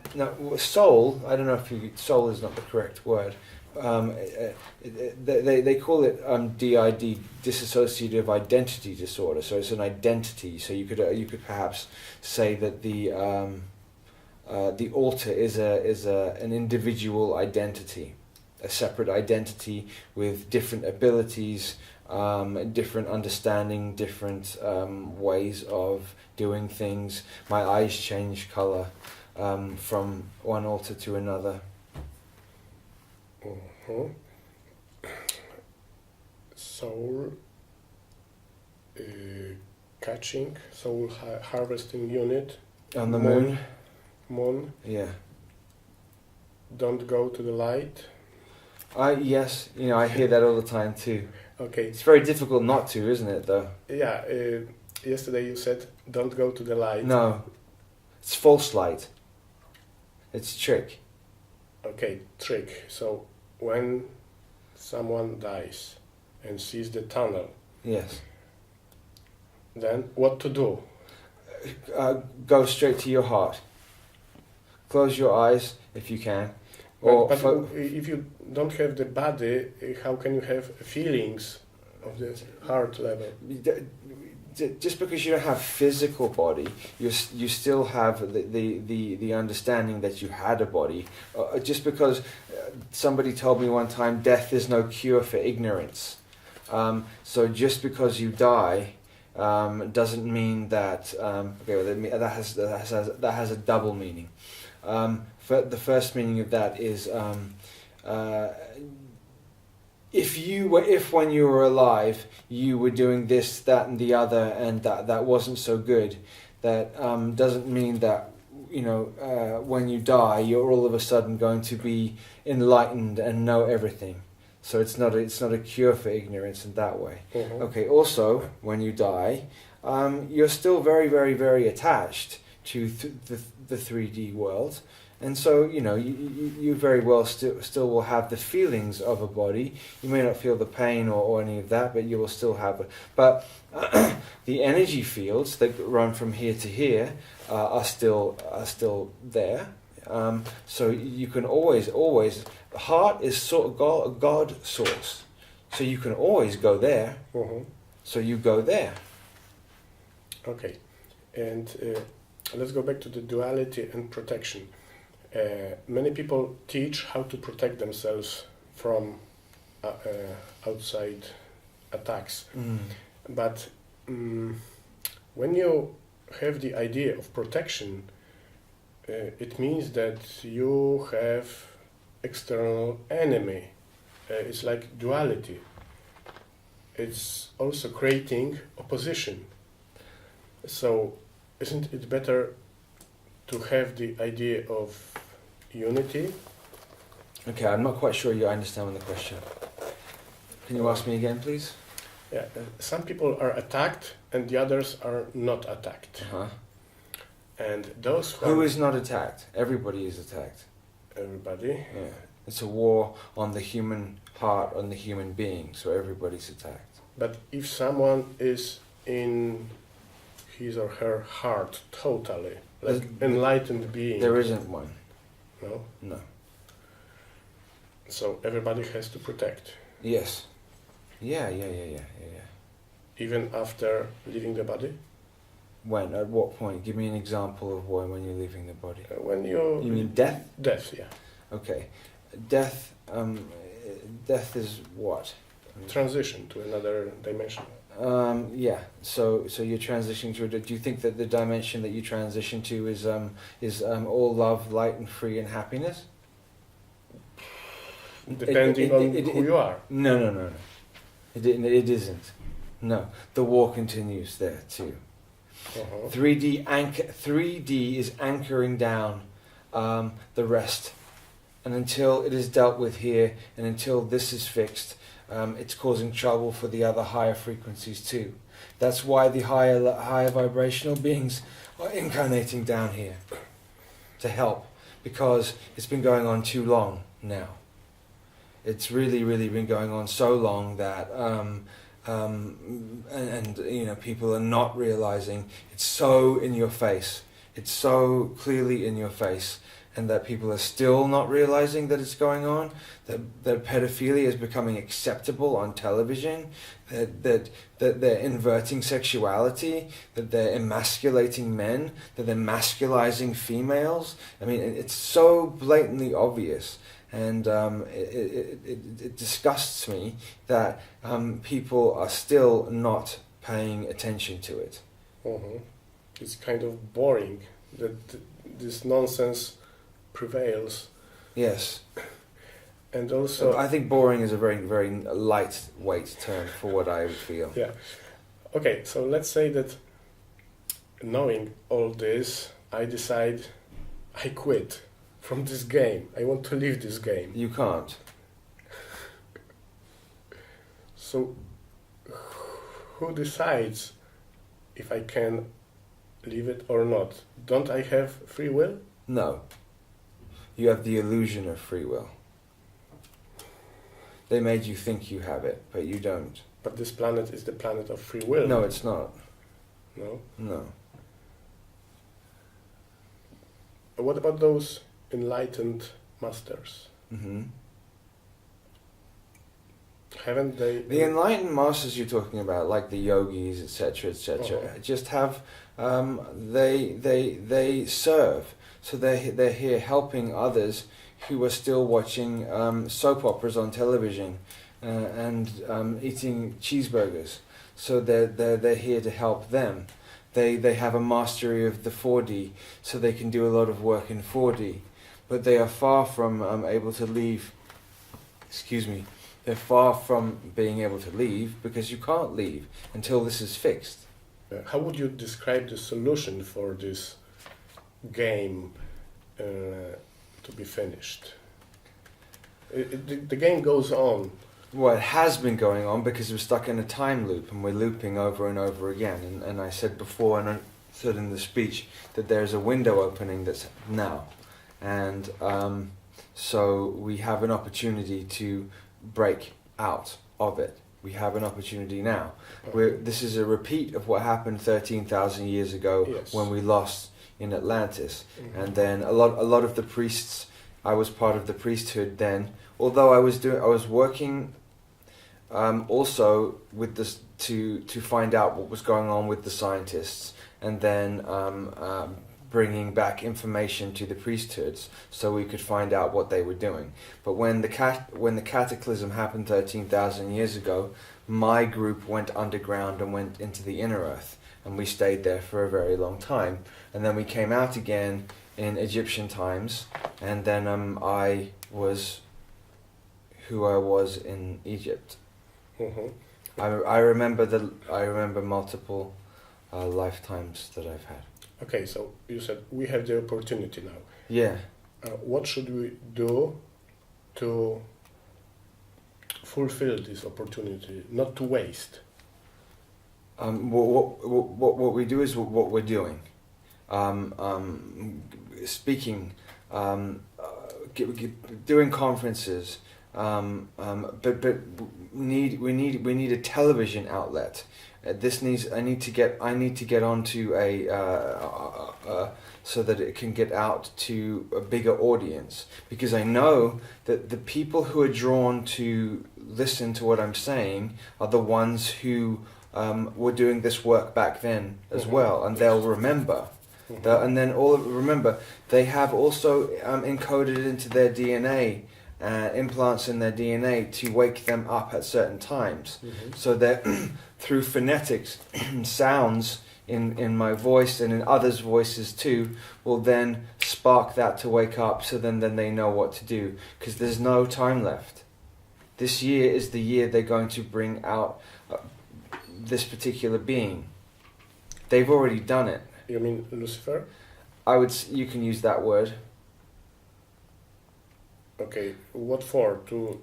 soul, I don't know if soul is not the correct word. They call it DID, dissociative identity disorder. So it's an identity. So you could perhaps say that the altar is an individual identity, a separate identity with different abilities, different understanding, different ways of doing things. My eyes change color from one altar to another. Soul catching, soul harvesting unit. On the moon? Moon. Yeah. Don't go to the light. Yes, I hear that all the time too. Okay. It's very difficult not to, isn't it, though? Yeah. Yesterday you said don't go to the light. No. It's false light. It's trick. Okay, trick. So when someone dies and sees the tunnel, yes, then what to do? Go straight to your heart. Close your eyes if you can. But if you don't have the body, how can you have feelings of the heart level? Just because you don't have physical body, you still have the understanding that you had a body. Just because somebody told me one time, death is no cure for ignorance. So just because you die doesn't mean that. That has a double meaning. The first meaning of that is if when you were alive you were doing this, that, and the other, and that wasn't so good, that doesn't mean that when you die you're all of a sudden going to be enlightened and know everything. So it's not a cure for ignorance in that way. Mm-hmm. Okay. Also, when you die, you're still very, very, very attached to the 3D world. And so, you very well still will have the feelings of a body. You may not feel the pain or any of that, but you will still have it. But the energy fields that run from here to here are still there. So you can always, the heart is sort of God source. So you can always go there. Mm-hmm. So you go there. Okay. And let's go back to the duality and protection. Many people teach how to protect themselves from outside attacks. Mm. But when you have the idea of protection, it means that you have external enemy. It's like duality. It's also creating opposition. So isn't it better to have the idea of unity? Okay, I'm not quite sure you understand the question. Can you ask me again, please? Yeah, some people are attacked and the others are not attacked. Uh-huh. And those Who is not attacked? Everybody is attacked. everybody. Yeah. It's a war on the human heart, on the human being, so everybody's attacked. But if someone is in his or her heart totally, like enlightened being, There isn't one. no? No. So everybody has to protect, Yes. Yeah. even after leaving the body. When? At what point? Give me an example of when you're leaving the body. When you mean death? Death, yeah. Okay. Death. Death is what? Transition to another dimension. Yeah. So you're transitioning to. Do you think that the dimension that you transition to is all love, light, and free, and happiness? Depending on who you are. No. It isn't. No. The war continues there too. Uh-huh. 3D is anchoring down the rest, and until it is dealt with here, and until this is fixed, it's causing trouble for the other higher frequencies too. That's why the higher vibrational beings are incarnating down here to help, because it's been going on too long now. It's really been going on so long that and you know, people are not realizing it's so in your face. It's so clearly in your face, and that people are still not realizing that it's going on. That pedophilia is becoming acceptable on television. That they're inverting sexuality. That they're emasculating men. That they're masculizing females. I mean, it's so blatantly obvious. And it disgusts me that people are still not paying attention to it. Uh-huh. It's kind of boring that this nonsense prevails. Yes. And also, I think boring is a very lightweight term for what I feel. yeah. Okay, so let's say that knowing all this, I decide I quit from this game. I want to leave this game. You can't. So who decides if I can leave it or not? Don't I have free will? No. You have the illusion of free will. They made you think you have it, but you don't. But this planet is the planet of free will. No, it's not. No? No. What about those enlightened masters? Mm-hmm. Haven't they... The enlightened masters you're talking about, like the yogis, etc., just have they serve. So they're here helping others who are still watching soap operas on television and eating cheeseburgers. So they're here to help them. They have a mastery of the 4D, so they can do a lot of work in 4D. But they are far from able to leave. Excuse me. They're far from being able to leave, because you can't leave until this is fixed. How would you describe the solution for this game to be finished? The game goes on. Well, it has been going on because we're stuck in a time loop, and we're looping over and over again. And I said before, and I said in the speech, that there's a window opening that's now. And so we have an opportunity to break out of it. We have an opportunity now. This is a repeat of what happened 13,000 years ago, yes, when we lost in Atlantis. Mm-hmm. And then a lot of the priests, I was part of the priesthood then, although I was working also with this to find out what was going on with the scientists, and then bringing back information to the priesthoods so we could find out what they were doing. But when the cataclysm happened 13,000 years ago, my group went underground and went into the inner earth, and we stayed there for a very long time, and then we came out again in Egyptian times, and then I was who I was in Egypt. Mm-hmm. I remember multiple lifetimes that I've had. Okay, so you said we have the opportunity now. Yeah. What should we do to fulfill this opportunity, not to waste? What we do is what we're doing. Speaking, doing conferences, but we need a television outlet. I need to get onto so that it can get out to a bigger audience, because I know that the people who are drawn to listen to what I'm saying are the ones who were doing this work back then as well, and they'll remember. And then remember, they have also encoded it into their DNA, implants in their DNA to wake them up at certain times. So that through phonetics, sounds in my voice and in others' voices too will then spark that to wake up, so then they know what to do, because there's no time left. This year is the year they're going to bring out this particular being. They've already done it. You mean Lucifer? You can use that word. Okay, what for? To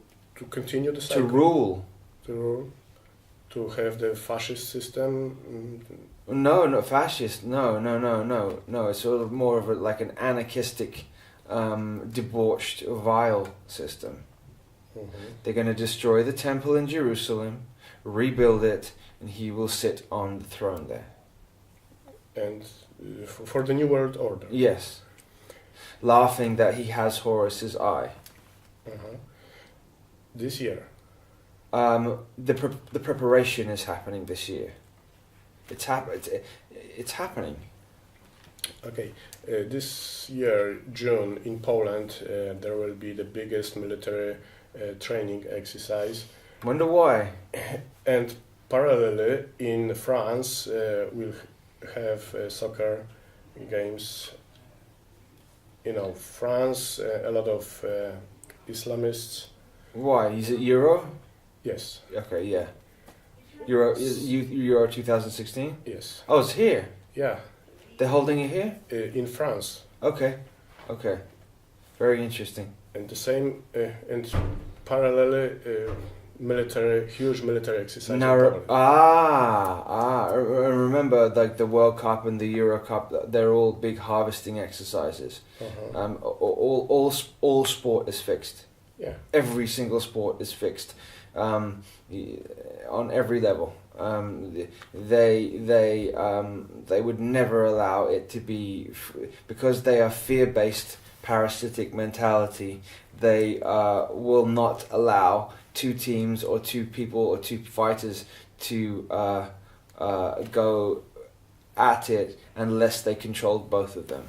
continue the cycle? To rule. To rule? To have the fascist system? No, not fascist. No. It's sort of more of like an anarchistic, debauched, vile system. They're going to destroy the temple in Jerusalem, rebuild it, and he will sit on the throne there. And for the New World Order? Yes. Laughing that he has Horus's eye. This year? The preparation is happening this year. It's happening. Okay. This year, June, in Poland, there will be the biggest military training exercise. Wonder why? And parallelly, in France, we'll have soccer games. You know, France, a lot of Islamists. Why? Is it Euro? Yes. Okay, yeah. Euro 2016? Yes. Oh, it's here? Yeah. They're holding it here? In France. Okay. Very interesting. And the same, and parallelly, huge military exercise. Now, remember, like the World Cup and the Euro Cup, they're all big harvesting exercises. All sport is fixed. Yeah. Every single sport is fixed, on every level. They would never allow it to be, because they are fear-based, parasitic mentality. They will not allow two teams or two people or two fighters to go at it unless they controlled both of them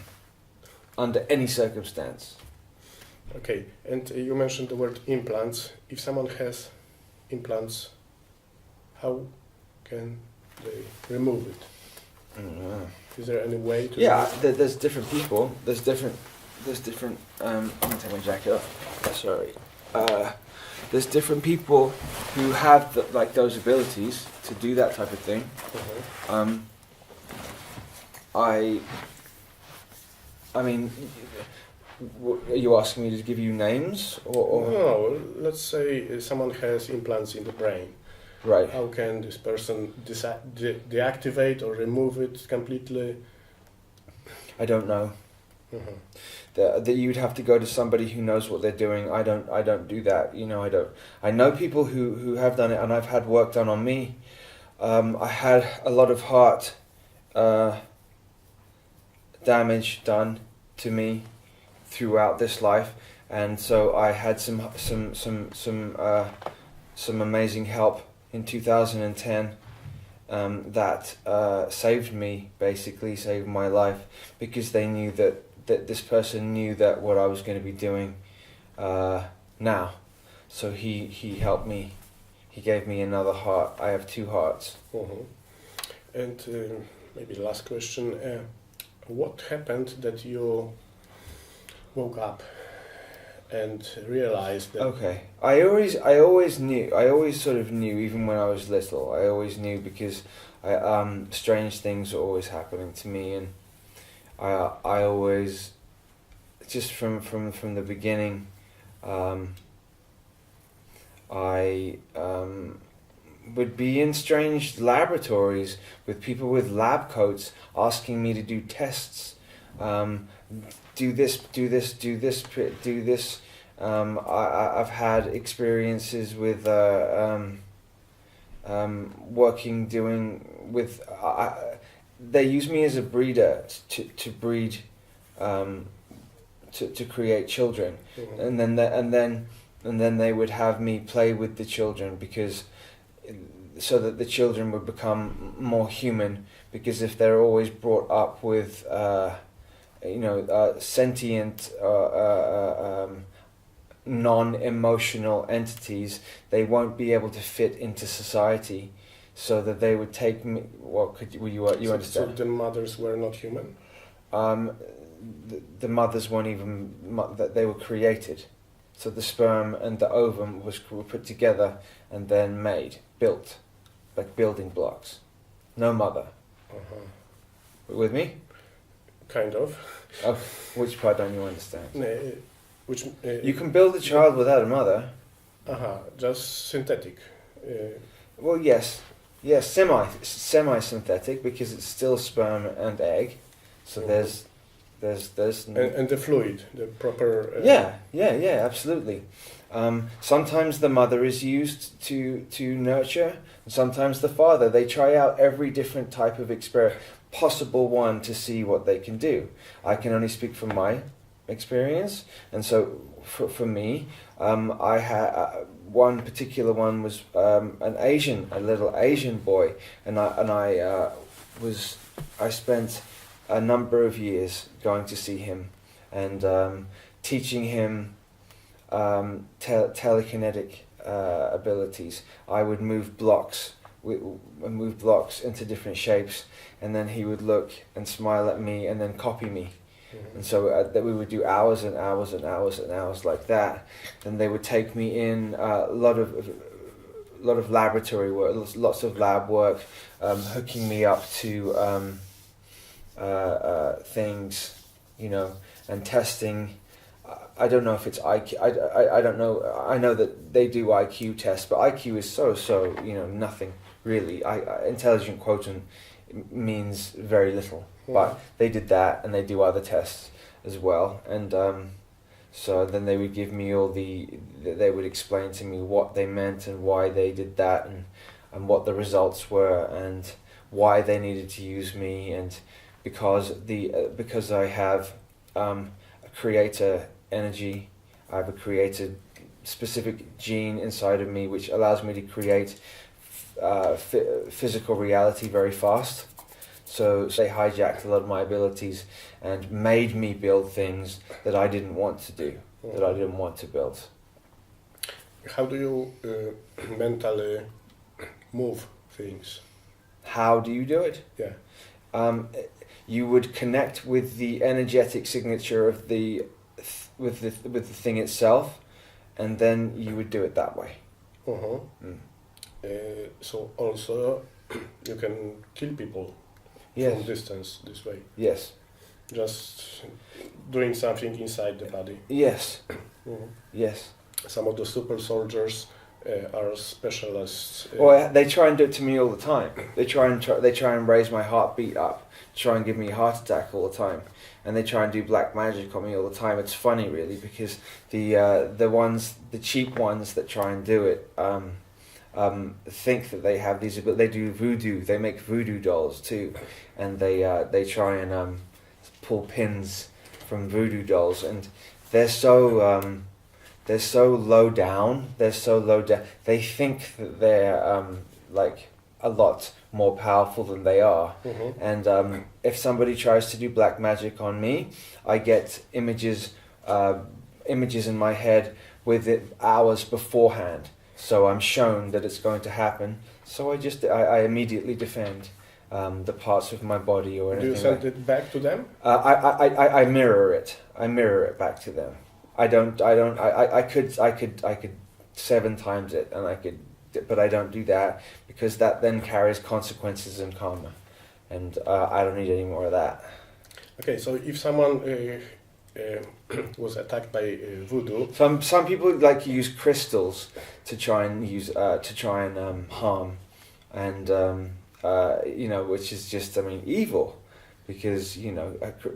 under any circumstance. Okay, and you mentioned the word implants. If someone has implants, how can they remove it? I don't know. Is there any way to? Yeah, there's different people. There's different. Let me take my jacket off. Sorry. There's different people who have those abilities to do that type of thing. I mean, are you asking me to give you names or? No, let's say someone has implants in the brain. Right. How can this person deactivate or remove it completely? I don't know. That you'd have to go to somebody who knows what they're doing. I don't do that. I don't. I know people who have done it, and I've had work done on me. I had a lot of heart damage done to me throughout this life, and so I had some amazing help in 2010 that saved me, basically saved my life, because they knew that this person knew that what I was going to be doing now, so he helped me he gave me another heart. I have two hearts. And maybe the last question: what happened that you woke up and realized that? Okay, I always knew. I always sort of knew, even when I was little. I always knew because strange things were always happening to me, and I always, just from the beginning, I would be in strange laboratories with people with lab coats asking me to do tests. Do this, do this, do this, do this. I've had experiences with working with. They use me as a breeder to breed, to create children, and then they would have me play with the children because, so that the children would become more human. Because if they're always brought up with, sentient, non-emotional entities, they won't be able to fit into society. So that they would take me. What you understand? So the mothers were not human. The mothers weren't even that they were created. So the sperm and the ovum were put together and then built, like building blocks. No mother. With me? Kind of. Oh, which part don't you understand? You can build a child without a mother. Just synthetic. Well, yes, semi-synthetic because it's still sperm and egg. So there's and the fluid, the proper. Yeah, absolutely. Sometimes the mother is used to nurture, and sometimes the father. They try out every different type of possible one to see what they can do. I can only speak from my experience, and so for me, I had one particular one was a little Asian boy, and I spent a number of years going to see him and teaching him telekinetic abilities. I would move blocks into different shapes, and then he would look and smile at me and then copy me. And so that we would do hours and hours and hours and hours like that. Then they would take me in a lot of laboratory work, lots of lab work, hooking me up to things, and testing. I don't know if it's IQ. I don't know. I know that they do IQ tests, but IQ is so nothing really. Intelligent quotient means very little. But they did that, and they do other tests as well. And so then they would give me they would explain to me what they meant and why they did that, and what the results were, and why they needed to use me, and because I have a creator energy, I have a creator specific gene inside of me which allows me to create physical reality very fast. So they hijacked a lot of my abilities and made me build things that I didn't want to do, that I didn't want to build. How do you mentally move things? How do you do it? Yeah. You would connect with the energetic signature of with the thing itself, and then you would do it that way. So also you can kill people. Yes. From distance this way. Yes. Just doing something inside the body. Yes. Yes. Some of the super soldiers are specialists. Well, they try and do it to me all the time. They try and raise my heartbeat up, try and give me a heart attack all the time, and they try and do black magic on me all the time. It's funny, really, because the cheap ones that try and do it think that they have these, but they do voodoo. They make voodoo dolls too, and they try and pull pins from voodoo dolls, and they're so low down. They think that they're like a lot more powerful than they are. And if somebody tries to do black magic on me, I get images in my head with it hours beforehand. So I'm shown that it's going to happen. So I immediately defend the parts of my body or Do anything. you send it back to them? I mirror it. I mirror it back to them. I could 7 times it, and but I don't do that because that then carries consequences and karma, and I don't need any more of that. Okay, so if someone was attacked by voodoo, Some people like to use crystals to try and harm, and which is just evil, because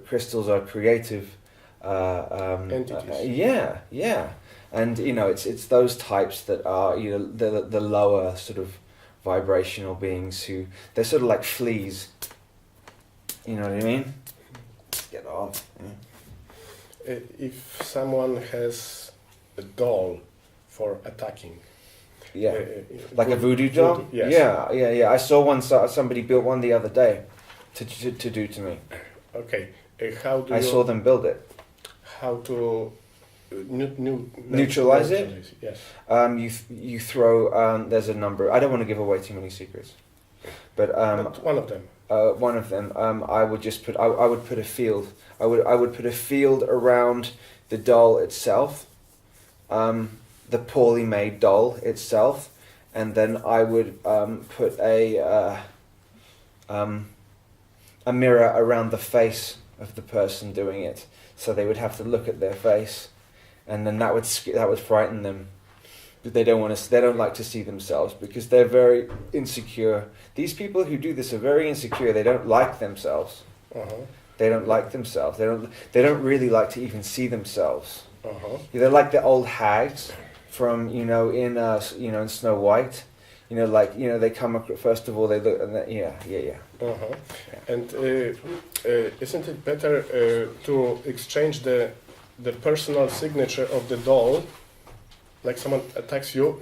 crystals are creative entities. Yeah, and it's those types that are the lower sort of vibrational beings who they're sort of like fleas. You know what I mean? Get off. Yeah. If someone has a doll for attacking, Yeah, like a voodoo doll. Voodoo, yes. Yeah. I saw one. Somebody built one the other day to do to me. Okay, how do I saw them build it. How to Neutralize it? Yes. You throw. There's a number. I don't want to give away too many secrets, but But one of them. One of them. I would just put. I would put a field. I would put a field around the doll itself, the poorly made doll itself, and then I would put a mirror around the face of the person doing it, so they would have to look at their face, and then that would frighten them. But they don't like to see themselves because they're very insecure. These people who do this are very insecure. They don't like themselves. Uh-huh. They don't like themselves. They don't really like to even see themselves. Uh-huh. They're like the old hags from in Snow White. They come first of all they look and yeah. Uh-huh. And isn't it better to exchange the personal signature of the doll, like someone attacks you,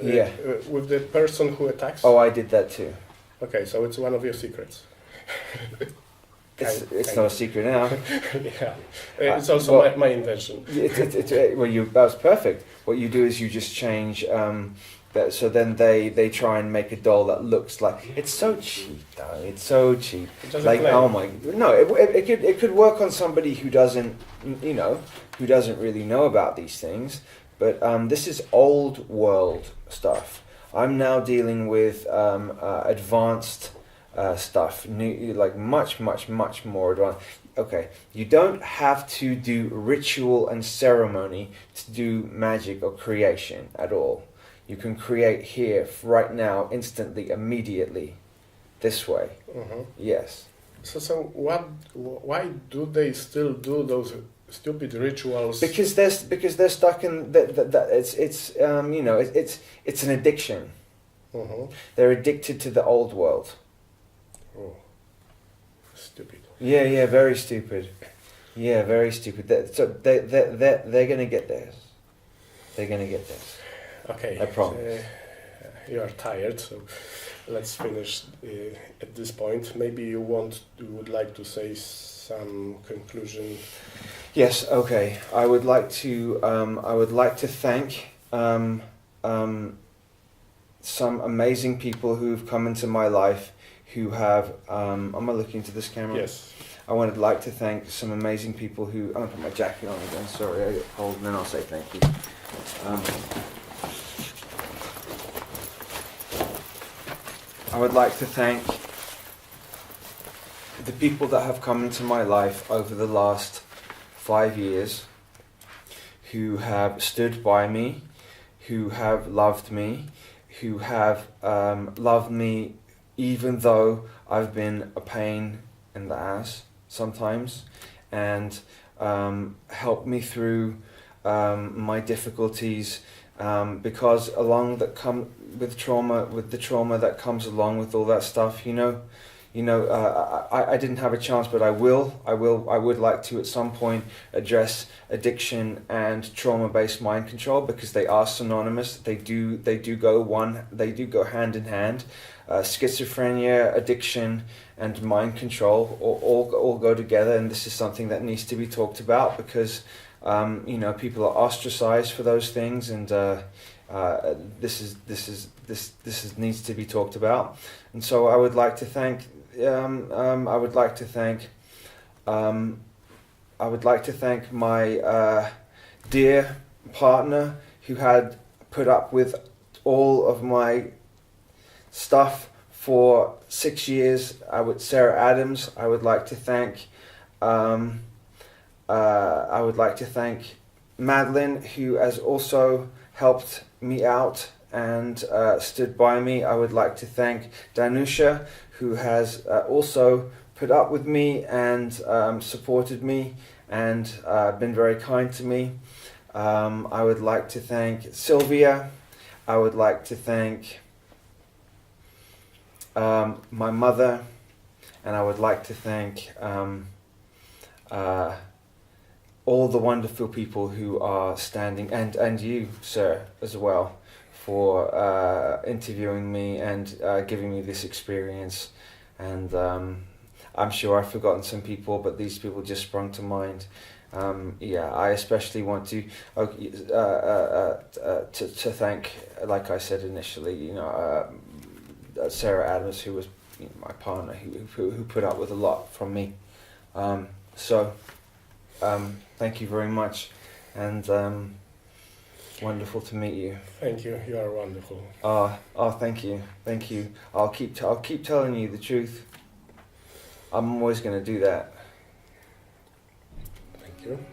with the person who attacks? Oh, I did that too. Okay, so it's one of your secrets. It's not a secret now. Yeah, it's also my invention. That was perfect. What you do is you just change that. So then they try and make a doll that looks like it's so cheap though. It's so cheap. Like play. oh my no, it could work on somebody who doesn't really know about these things. But this is old world stuff. I'm now dealing with advanced stuff, new, like much more advanced. Okay, you don't have to do ritual and ceremony to do magic or creation at all. You can create here, right now, instantly, immediately, this way. Uh-huh. Yes. So why do they still do those stupid rituals? Because they're stuck in that. It's an addiction. Uh-huh. They're addicted to the old world. Oh, stupid. Yeah, very stupid. Yeah, very stupid. They're gonna get theirs. They're gonna get theirs. Okay. I promise. You are tired, so let's finish at this point. Maybe you would like to say some conclusion. Yes. Okay. I would like to thank some amazing people who've come into my life who have. Am I looking into this camera? Yes. I would like to thank some amazing people who. I'm gonna put my jacket on again. Sorry, I get cold, and then I'll say thank you. I would like to thank the people that have come into my life over the last 5 years, who have stood by me, who have loved me, who have loved me even though I've been a pain in the ass sometimes, and helped me through my difficulties, because with the trauma that comes along with all that stuff, I didn't have a chance, but I would like to at some point address addiction and trauma-based mind control, because they are synonymous. They do go hand in hand. Schizophrenia, addiction, and mind control all go together, and this is something that needs to be talked about, because people are ostracized for those things, and this needs to be talked about. And so I would like to thank my dear partner who had put up with all of my stuff for 6 years. Sarah Adams. I would like to thank Madeline, who has also helped me out and stood by me. I would like to thank Danusha, who has also put up with me and supported me and been very kind to me. I would like to thank Sylvia. I would like to thank my mother, and I would like to thank all the wonderful people who are standing, and you, sir, as well, for interviewing me and giving me this experience. And I'm sure I've forgotten some people, but these people just sprung to mind. I especially want to thank, like I said initially, Sarah Adams, who was my partner, who put up with a lot from me. Thank you very much, and wonderful to meet you. Thank you. You are wonderful. Thank you. I'll keep telling you the truth. I'm always going to do that. Thank you.